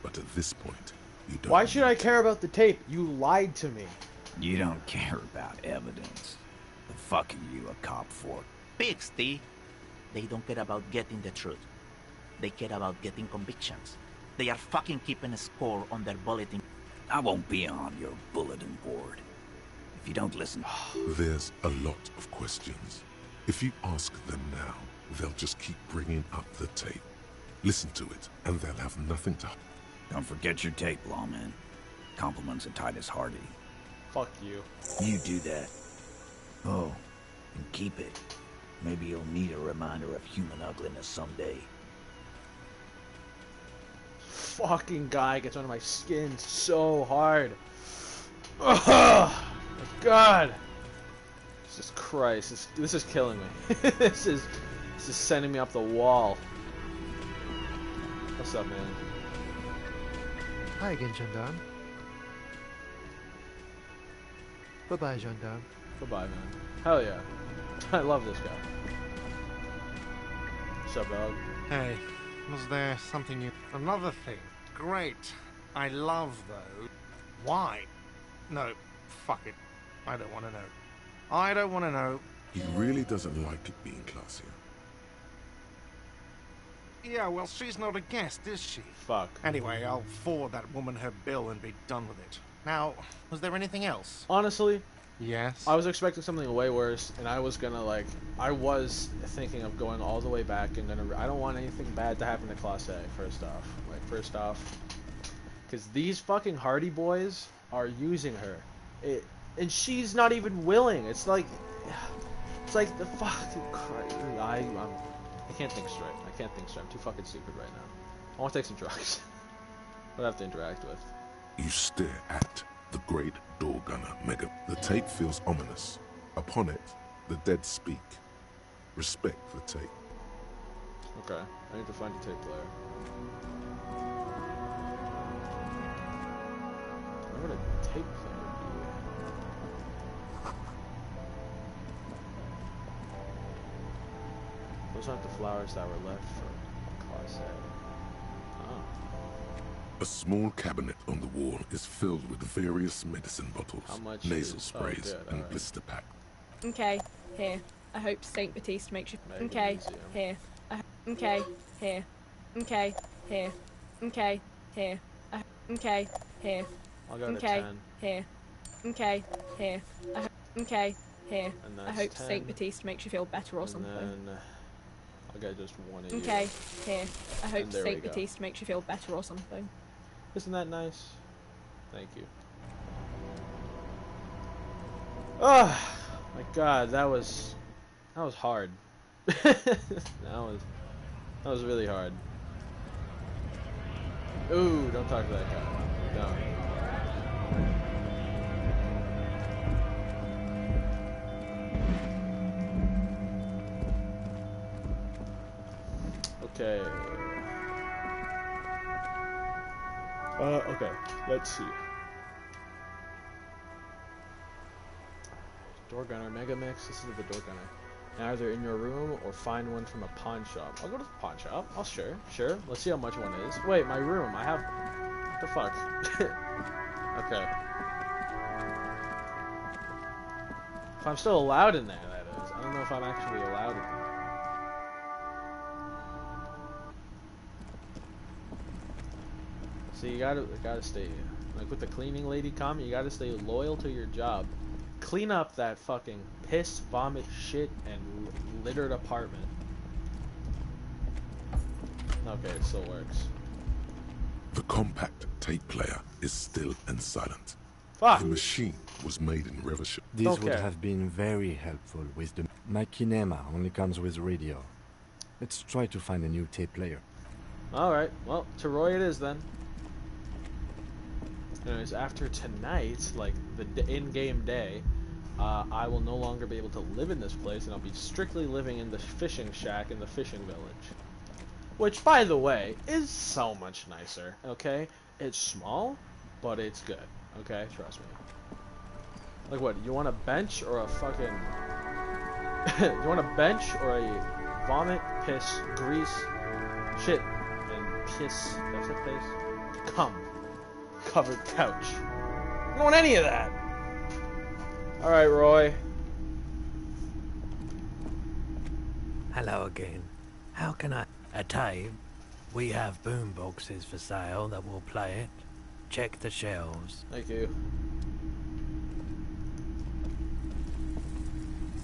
Speaker 2: but at this point, you don't.
Speaker 1: Why should I care about the tape? You lied to me.
Speaker 8: You don't care about evidence. The fuck are you a cop for?
Speaker 14: Pigs, T. They don't care about getting the truth. They care about getting convictions. They are fucking keeping a score on their bulletin.
Speaker 8: I won't be on your bulletin board. If you don't listen...
Speaker 2: There's a lot of questions. If you ask them now, they'll just keep bringing up the tape. Listen to it, and they'll have nothing to...
Speaker 8: Don't forget your tape, lawman. Compliments of Titus Hardy.
Speaker 1: Fuck you.
Speaker 8: You do that. Oh, and keep it. Maybe you'll need a reminder of human ugliness someday.
Speaker 1: Fucking guy gets under my skin so hard. Ugh! My God. Jesus Christ, this is killing me. this is sending me up the wall. What's up, man?
Speaker 16: Hi again, gendarme. Bye-bye, gendarme.
Speaker 1: Goodbye, man. Hell yeah. I love this guy. What's up, dog?
Speaker 11: Hey, was there something you... Another thing. Great. I love those. Why? No, fuck it. I don't want to know. I don't want to know.
Speaker 2: He really doesn't like it being classier.
Speaker 11: Yeah, well, she's not a guest, is she?
Speaker 1: Fuck.
Speaker 11: Anyway, I'll forward that woman her bill and be done with it. Now, was there anything else?
Speaker 1: Honestly,
Speaker 11: Yes.
Speaker 1: I was expecting something way worse, and I was gonna like, I was thinking of going all the way back and I don't want anything bad to happen to Class A. First off, because these fucking Hardy boys are using her, and she's not even willing. It's like the fucking Christ. I can't think straight. I'm too fucking stupid right now. I want to take some drugs. What do I have to interact with?
Speaker 2: You stare at the great door gunner Mega. The tape feels ominous. Upon it, the dead speak. Respect the tape.
Speaker 1: Okay, I need to find a tape player. Where would a tape player be? Those aren't the flowers that were left from Class A. Oh.
Speaker 2: A small cabinet on the wall is filled with various medicine bottles, nasal sprays, and blister pack.
Speaker 17: Okay, here. I hope Saint Baptiste makes you. Okay, here. Okay, here. Okay, here. Okay, here. Okay, here.
Speaker 1: I'll go to
Speaker 17: Okay,
Speaker 1: 10.
Speaker 17: here. Okay, here. Okay, here.
Speaker 1: And
Speaker 17: I
Speaker 1: that's
Speaker 17: hope
Speaker 1: 10.
Speaker 17: Saint Baptiste makes you feel better or
Speaker 1: And
Speaker 17: something.
Speaker 1: then I'll get just one of you.
Speaker 17: Okay, here. I hope
Speaker 1: And there we
Speaker 17: Saint
Speaker 1: go.
Speaker 17: Baptiste makes you feel better or something.
Speaker 1: Isn't that nice? Thank you. Oh my god, that was hard. that was really hard. Ooh, don't talk to that guy. No. Okay. Okay, let's see. Door gunner, mega mix. This is the door gunner. Now either in your room or find one from a pawn shop. I'll go to the pawn shop. Sure. Let's see how much one is. Wait, my room. I have. What the fuck? Okay. If I'm still allowed in there, that is. I don't know if I'm actually allowed in there. See, you gotta stay, like with the cleaning lady comment, you gotta stay loyal to your job. Clean up that fucking piss, vomit, shit, and littered apartment. Okay, it still works.
Speaker 2: The compact tape player is still and silent.
Speaker 1: Fuck!
Speaker 2: The machine was made in Revachol.
Speaker 4: This would have been very helpful with the... My kinema only comes with radio. Let's try to find a new tape player.
Speaker 1: Alright, well, to Roy it is then. Anyways, after tonight, like the in-game day, I will no longer be able to live in this place, and I'll be strictly living in the fishing shack in the fishing village. Which, by the way, is so much nicer, okay? It's small, but it's good, okay? Trust me. Like what, you want a bench or a fucking... you want a bench or a vomit, piss, grease, shit, and piss, that's a place? Cum. Covered couch. I don't want any of that. Alright, Roy.
Speaker 18: Hello again. How can I... A tape? We have boom boxes for sale that will play it. Check the shelves.
Speaker 1: Thank you.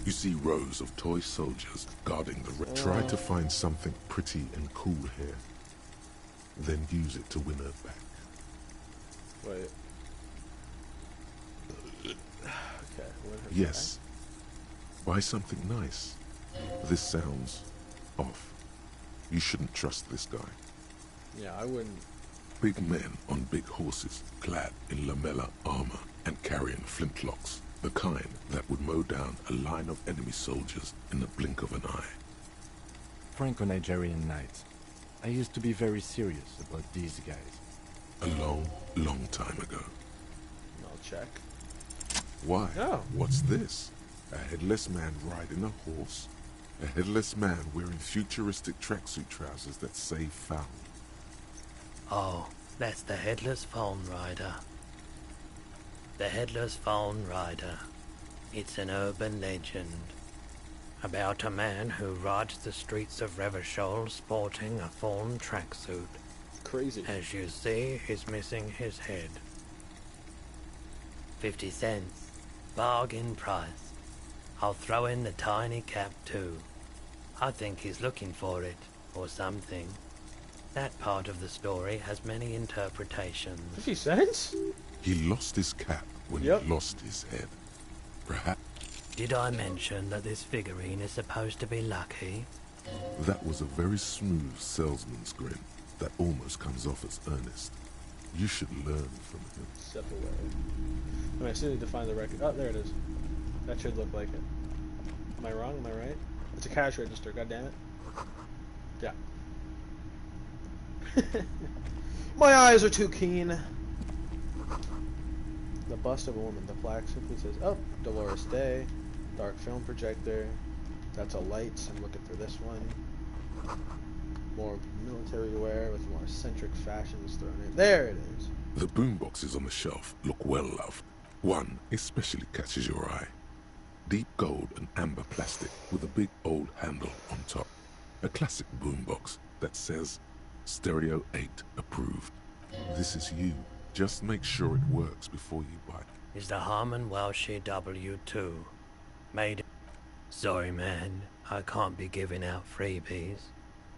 Speaker 2: You see rows of toy soldiers guarding the... Try to find something pretty and cool here. Then use it to win her back.
Speaker 1: Wait. Okay.
Speaker 2: Yes. Buy something nice. This sounds off. You shouldn't trust this guy.
Speaker 1: Yeah, I wouldn't.
Speaker 2: Big men on big horses, clad in lamella armor and carrying flintlocks. The kind that would mow down a line of enemy soldiers in the blink of an eye.
Speaker 4: Franco-Nigerian knights. I used to be very serious about these guys.
Speaker 2: A long, long time ago.
Speaker 1: I'll check.
Speaker 2: Why?
Speaker 1: Oh.
Speaker 2: What's this? A headless man riding a horse? A headless man wearing futuristic tracksuit trousers that say foul.
Speaker 18: Oh, that's the Headless Phone Rider. The Headless Phone Rider. It's an urban legend about a man who rides the streets of Revachol sporting a fawn tracksuit.
Speaker 1: Crazy.
Speaker 18: As you see, he's missing his head. 50 cents. Bargain price. I'll throw in the tiny cap too. I think he's looking for it, or something. That part of the story has many interpretations.
Speaker 1: 50 cents?
Speaker 2: He lost his cap when he lost his head. Perhaps...
Speaker 18: Did I mention that this figurine is supposed to be lucky?
Speaker 2: That was a very smooth salesman's grin that almost comes off as earnest. You should learn from him.
Speaker 1: Step away. I still need to find the record. Oh, there it is. That should look like it. Am I wrong? Am I right? It's a cash register, god damn it. Yeah. My eyes are too keen. The bust of a woman. The plaque simply says, oh, Dolores Day. Dark film projector. That's a light. I'm looking for this one. More military wear with more eccentric fashions thrown in. There it is.
Speaker 2: The boomboxes on the shelf look well loved. One especially catches your eye. Deep gold and amber plastic with a big old handle on top. A classic boombox that says Stereo 8 approved. This is you. Just make sure it works before you buy.
Speaker 18: Is the Harmon Welshie W2 made? Sorry, man. I can't be giving out freebies.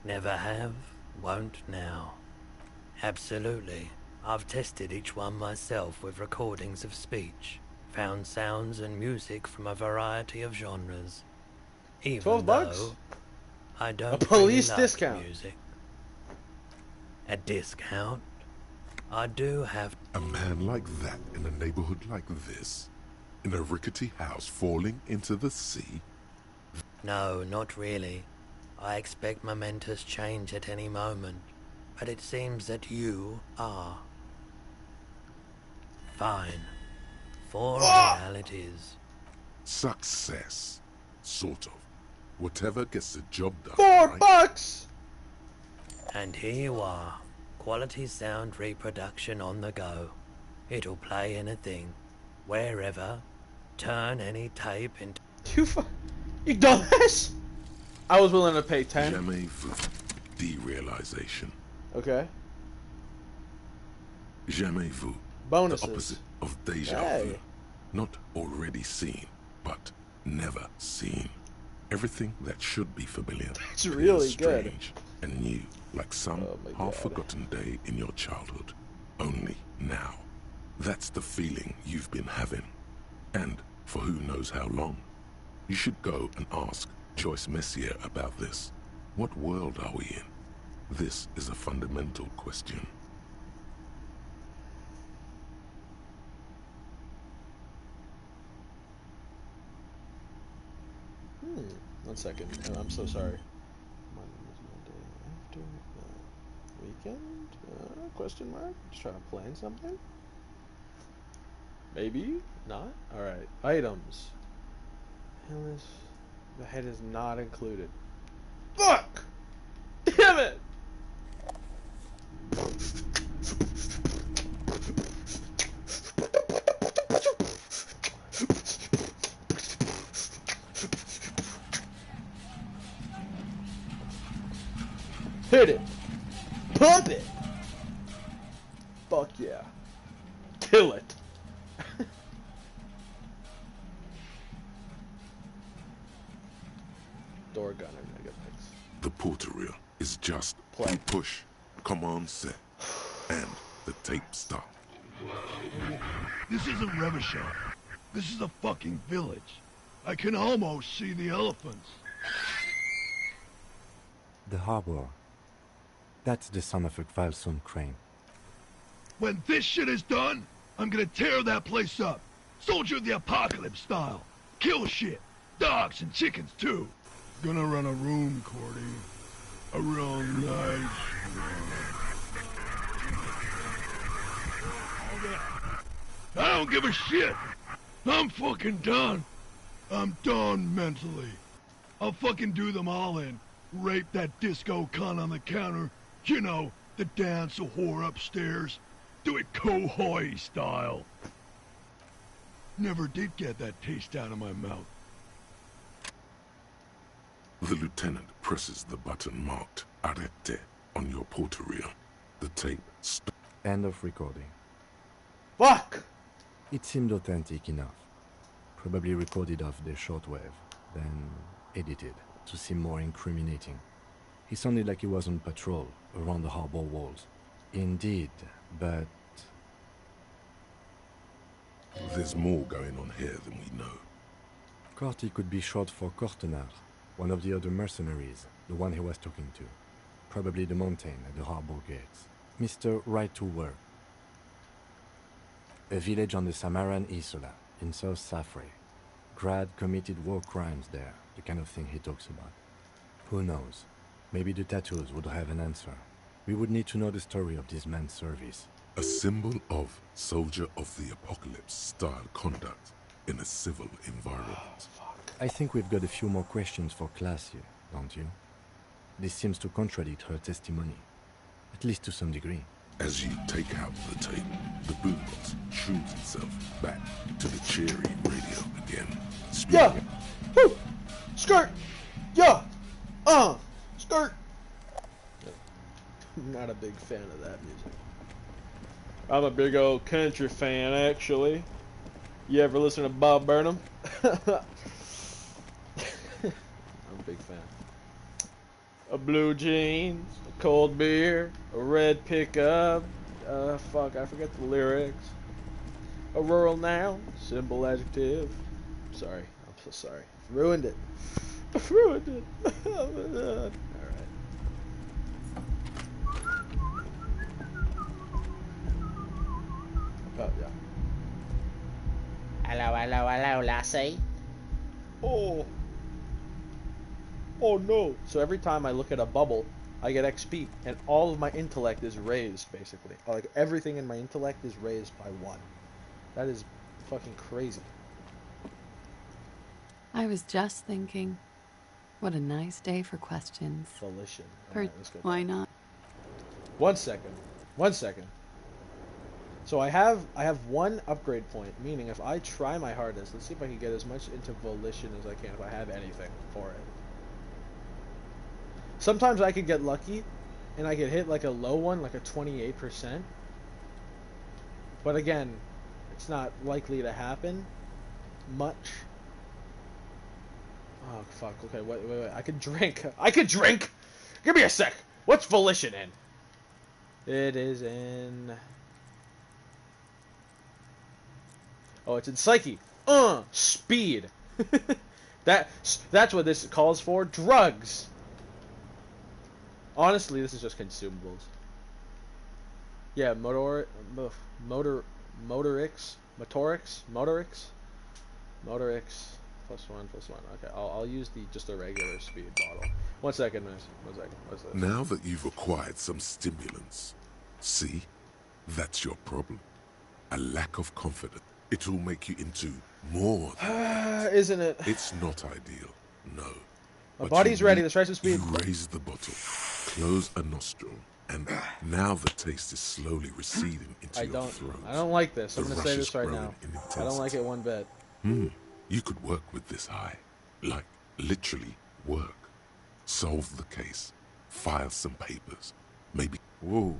Speaker 18: Never have, won't now. Absolutely. I've tested each one myself with recordings of speech. Found sounds and music from a variety of genres. Even
Speaker 1: 12 bucks?
Speaker 18: though I don't
Speaker 1: a police
Speaker 18: really like
Speaker 1: discount.
Speaker 18: music. A discount? I do have...
Speaker 2: A man like that in a neighborhood like this? In a rickety house falling into the sea?
Speaker 18: No, not really. I expect momentous change at any moment, but it seems that you are. Fine. For realities.
Speaker 2: Success. Sort of. Whatever gets the job done.
Speaker 1: $4 bucks!
Speaker 18: And here you are. Quality sound reproduction on the go. It'll play anything, wherever. Turn any tape into...
Speaker 1: You dumbass! I was willing to pay 10.
Speaker 2: Jamais vu. Derealization.
Speaker 1: Okay.
Speaker 2: Jamais vu.
Speaker 1: Bonuses.
Speaker 2: The opposite of deja vu. Not already seen, but never seen. Everything that should be familiar
Speaker 1: It's really
Speaker 2: strange and new, like some half-forgotten day in your childhood. Only now. That's the feeling you've been having. And for who knows how long. You should go and ask Joyce Messier about this. What world are we in? This is a fundamental question.
Speaker 1: One second. I'm so sorry. After weekend? Question mark? Just trying to plan something? Maybe? Not? Alright. Items. The head is not included. Fuck! Damn it! Hit it! Pump it! Fuck yeah. Kill it! Door gunner megapix.
Speaker 2: The porterial is just push, command set, and the tape stop.
Speaker 19: This isn't Revachol. This is a fucking village. I can almost see the elephants.
Speaker 7: The harbor. That's the son of a Kvalsund crane.
Speaker 19: When this shit is done, I'm gonna tear that place up. Soldier of the Apocalypse style. Kill shit. Dogs and chickens too. Gonna run a room, Cordy. A real nice I don't give a shit. I'm fucking done. I'm done mentally. I'll fucking do them all in. Rape that disco cunt on the counter. You know, the dance a whore upstairs. Do it Kohoi style. Never did get that taste out of my mouth.
Speaker 2: The lieutenant presses the button marked Arrete on your porterial. The tape stops.
Speaker 7: End of recording.
Speaker 1: Fuck!
Speaker 7: It seemed authentic enough.
Speaker 4: Probably recorded off their shortwave, then edited to seem more incriminating. He sounded like he was on patrol around the harbor walls. Indeed, but...
Speaker 2: There's more going on here than we know.
Speaker 4: Corty could be short for Cortenard, one of the other mercenaries, the one he was talking to. Probably the mountain at the harbor gates. Mr. Right to Work. A village on the Samaran Isola, in South Safre. Grad committed war crimes there, the kind of thing he talks about. Who knows? Maybe the tattoos would have an answer. We would need to know the story of this man's service.
Speaker 2: A symbol of soldier of the apocalypse style conduct in a civil environment.
Speaker 4: I think we've got a few more questions for class here, don't you? This seems to contradict her testimony, at least to some degree.
Speaker 2: As you take out the tape, the boombox tunes itself back to the cheery radio again.
Speaker 1: Yeah! Woo! Skirt! Yeah! Skirt! I'm not a big fan of that music. I'm a big old country fan, actually. You ever listen to Bob Burnham? I'm a big fan. A blue jeans, a cold beer, a red pickup. Fuck, I forget the lyrics. A rural noun, simple adjective. Sorry, I'm so sorry. Ruined it. Ruined it. Alright. Oh, yeah.
Speaker 20: Hello, lassie.
Speaker 1: Oh. Oh no. So every time I look at a bubble, I get XP, and all of my intellect is raised, basically. Like, everything in my intellect is raised by 1. That is fucking crazy.
Speaker 12: I was just thinking, what a nice day for questions.
Speaker 1: Volition.
Speaker 12: Right, why not?
Speaker 1: 1 second. 1 second. So I have 1 upgrade point, meaning if I try my hardest, let's see if I can get as much into volition as I can, if I have anything for it. Sometimes I could get lucky, and I could hit like a low one, like a 28%. But again, it's not likely to happen much. Oh, fuck. Okay, wait. I could drink. I could drink! Give me a sec! What's volition in? It is in... Oh, it's in psyche. Speed. That's what this calls for. Drugs. Honestly, this is just consumables. Yeah, motorix. +1. Okay, I'll use just a regular speed bottle. 1 second, miss. 1 second. What's this?
Speaker 2: Now that you've acquired some stimulants, see, that's your problem. A lack of confidence. It will make you into more than that.
Speaker 1: Isn't it?
Speaker 2: It's not ideal, no.
Speaker 1: My body's ready. Let's try some speed.
Speaker 2: You raise the bottle, close a nostril, and now the taste is slowly receding into your throat.
Speaker 1: I don't like this. I'm going to say this right now. I don't like it one bit.
Speaker 2: You could work with this high. Like, literally work. Solve the case. File some papers. Maybe... Whoa,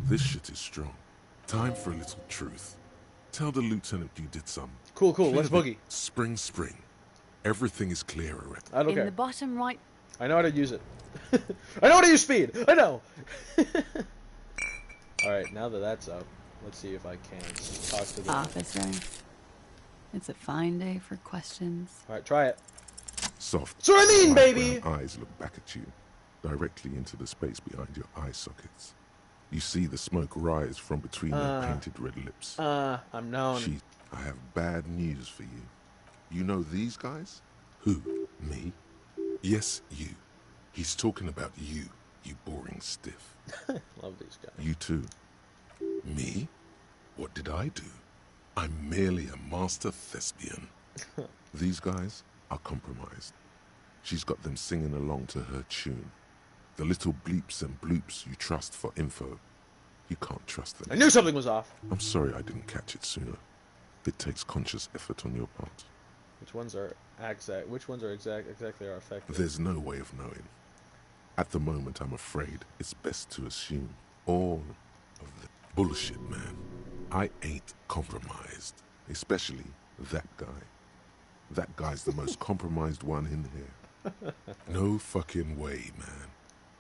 Speaker 2: this shit is strong. Time for a little truth. Tell the lieutenant you did some...
Speaker 1: Cool. Let's boogie.
Speaker 2: Spring. Everything is clear around.
Speaker 1: I don't care.
Speaker 12: In the bottom right...
Speaker 1: I know how to use it. I know how to use speed. I know. Alright, now that that's up, let's see if I can talk to the...
Speaker 12: Officer. It's a fine day for questions.
Speaker 1: Alright, try it.
Speaker 2: Soft.
Speaker 1: That's what I mean, baby!
Speaker 2: Eyes look back at you, directly into the space behind your eye sockets. You see the smoke rise from between their painted red lips.
Speaker 1: I'm known.
Speaker 2: I have bad news for you. You know these guys? Who? Me? Yes, you. He's talking about you, you boring stiff.
Speaker 1: Love these guys.
Speaker 2: You too. Me? What did I do? I'm merely a master thespian. These guys are compromised. She's got them singing along to her tune. The little bleeps and bloops you trust for info. You can't trust them.
Speaker 1: I knew something was off.
Speaker 2: I'm sorry I didn't catch it sooner. It takes conscious effort on your part.
Speaker 1: Which ones are exactly are effective?
Speaker 2: There's no way of knowing. At the moment, I'm afraid it's best to assume all of the bullshit, man. I ain't compromised, especially that guy. That guy's the most compromised one in here. No fucking way, man.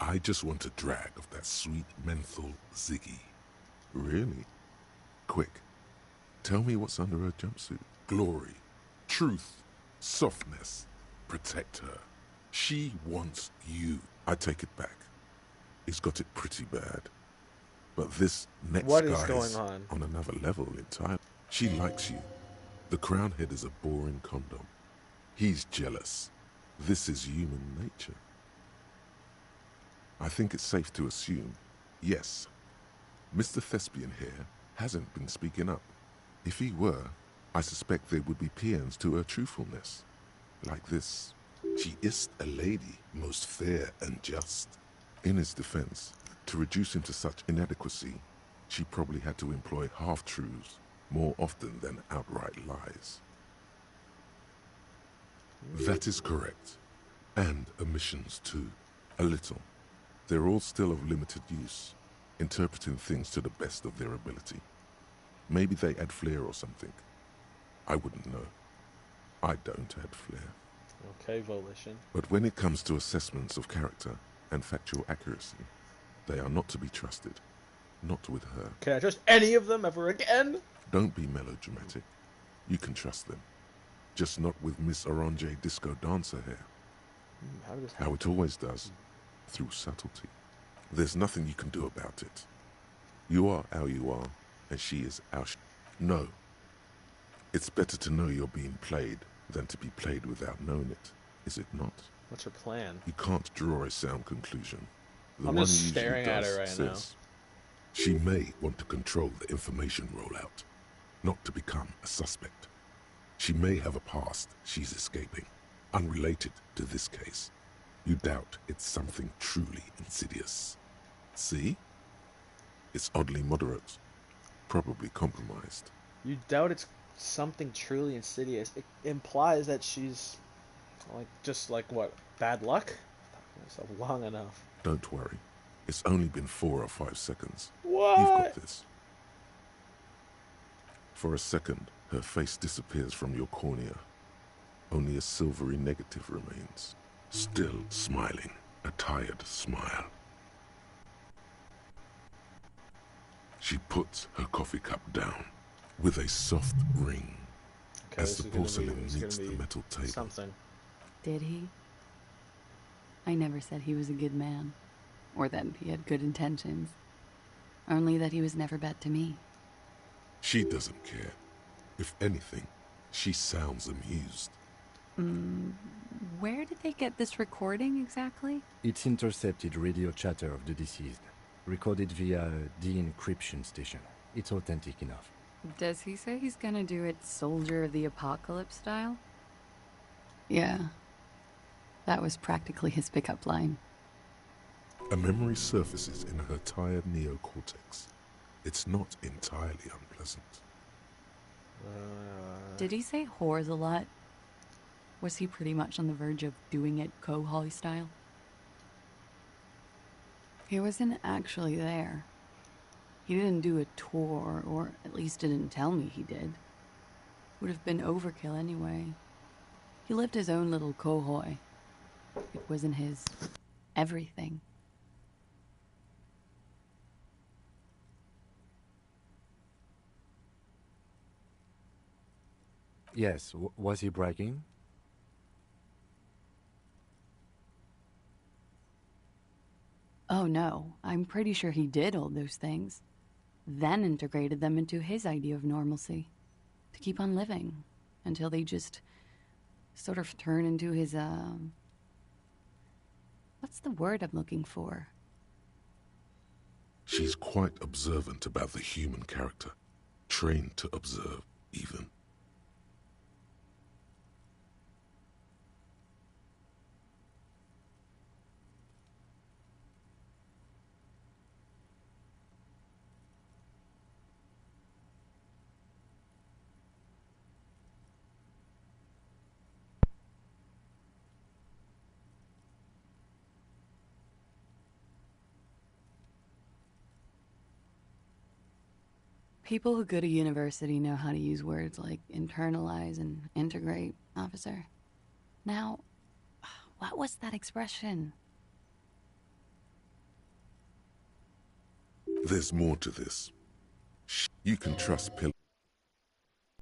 Speaker 2: I just want a drag of that sweet menthol Ziggy. Really? Quick. Tell me what's under her jumpsuit. Glory. Truth. Softness. Protect her. She wants you. I take it back. He's got it pretty bad. But this next
Speaker 1: What
Speaker 2: guy
Speaker 1: is going on?
Speaker 2: On another level entirely. She likes you. The crown head is a boring condom. He's jealous. This is human nature. I think it's safe to assume, yes, Mr. Thespian here hasn't been speaking up. If he were, I suspect there would be paeans to her truthfulness. Like this, she is a lady, most fair and just. In his defense, to reduce him to such inadequacy, she probably had to employ half-truths more often than outright lies. That is correct. And omissions too. A little. They're all still of limited use, interpreting things to the best of their ability. Maybe they add flair or something. I wouldn't know. I don't add flair.
Speaker 1: Okay, Volition.
Speaker 2: But when it comes to assessments of character and factual accuracy, they are not to be trusted. Not with her.
Speaker 1: Can I trust any of them ever again?
Speaker 2: Don't be melodramatic. You can trust them. Just not with Miss Orange Disco Dancer here. How it always does. Through subtlety. There's nothing you can do about it. You are how you are, and she is how she... No. It's better to know you're being played than to be played without knowing it, is it not?
Speaker 1: What's her plan?
Speaker 2: You can't draw a sound conclusion.
Speaker 1: I'm just staring at her right now.
Speaker 2: She may want to control the information rollout, not to become a suspect. She may have a past she's escaping, unrelated to this case. You doubt it's something truly insidious. See? It's oddly moderate, probably compromised.
Speaker 1: You doubt it's something truly insidious. It implies that she's like what, bad luck? I've talked to myself long enough.
Speaker 2: Don't worry. It's only been 4 or 5 seconds.
Speaker 1: What?
Speaker 2: You've got this. For a second, her face disappears from your cornea. Only a silvery negative remains. Still smiling, a tired smile. She puts her coffee cup down with a soft ring as the porcelain meets the metal table.
Speaker 1: Something.
Speaker 12: Did he? I never said he was a good man, or that he had good intentions. Only that he was never bad to me.
Speaker 2: She doesn't care. If anything, she sounds amused.
Speaker 12: Where did they get this recording exactly?
Speaker 4: It's intercepted radio chatter of the deceased, recorded via the encryption station. It's authentic enough.
Speaker 12: Does he say he's gonna do it Soldier of the Apocalypse style? Yeah. That was practically his pickup line.
Speaker 2: A memory surfaces in her tired neocortex. It's not entirely unpleasant.
Speaker 12: Did he say whores a lot? Was he pretty much on the verge of doing it Kohoi style? He wasn't actually there. He didn't do a tour, or at least didn't tell me he did. Would have been overkill anyway. He lived his own little Kohoi. It wasn't his everything.
Speaker 4: Yes, was he bragging?
Speaker 12: Oh no, I'm pretty sure he did all those things. Then integrated them into his idea of normalcy. To keep on living. Until they just sort of turn into his, what's the word I'm looking for?
Speaker 2: She's quite observant about the human character. Trained to observe, even.
Speaker 12: People who go to university know how to use words like internalize and integrate, officer. Now, what was that expression?
Speaker 2: There's more to this. You can trust Pill.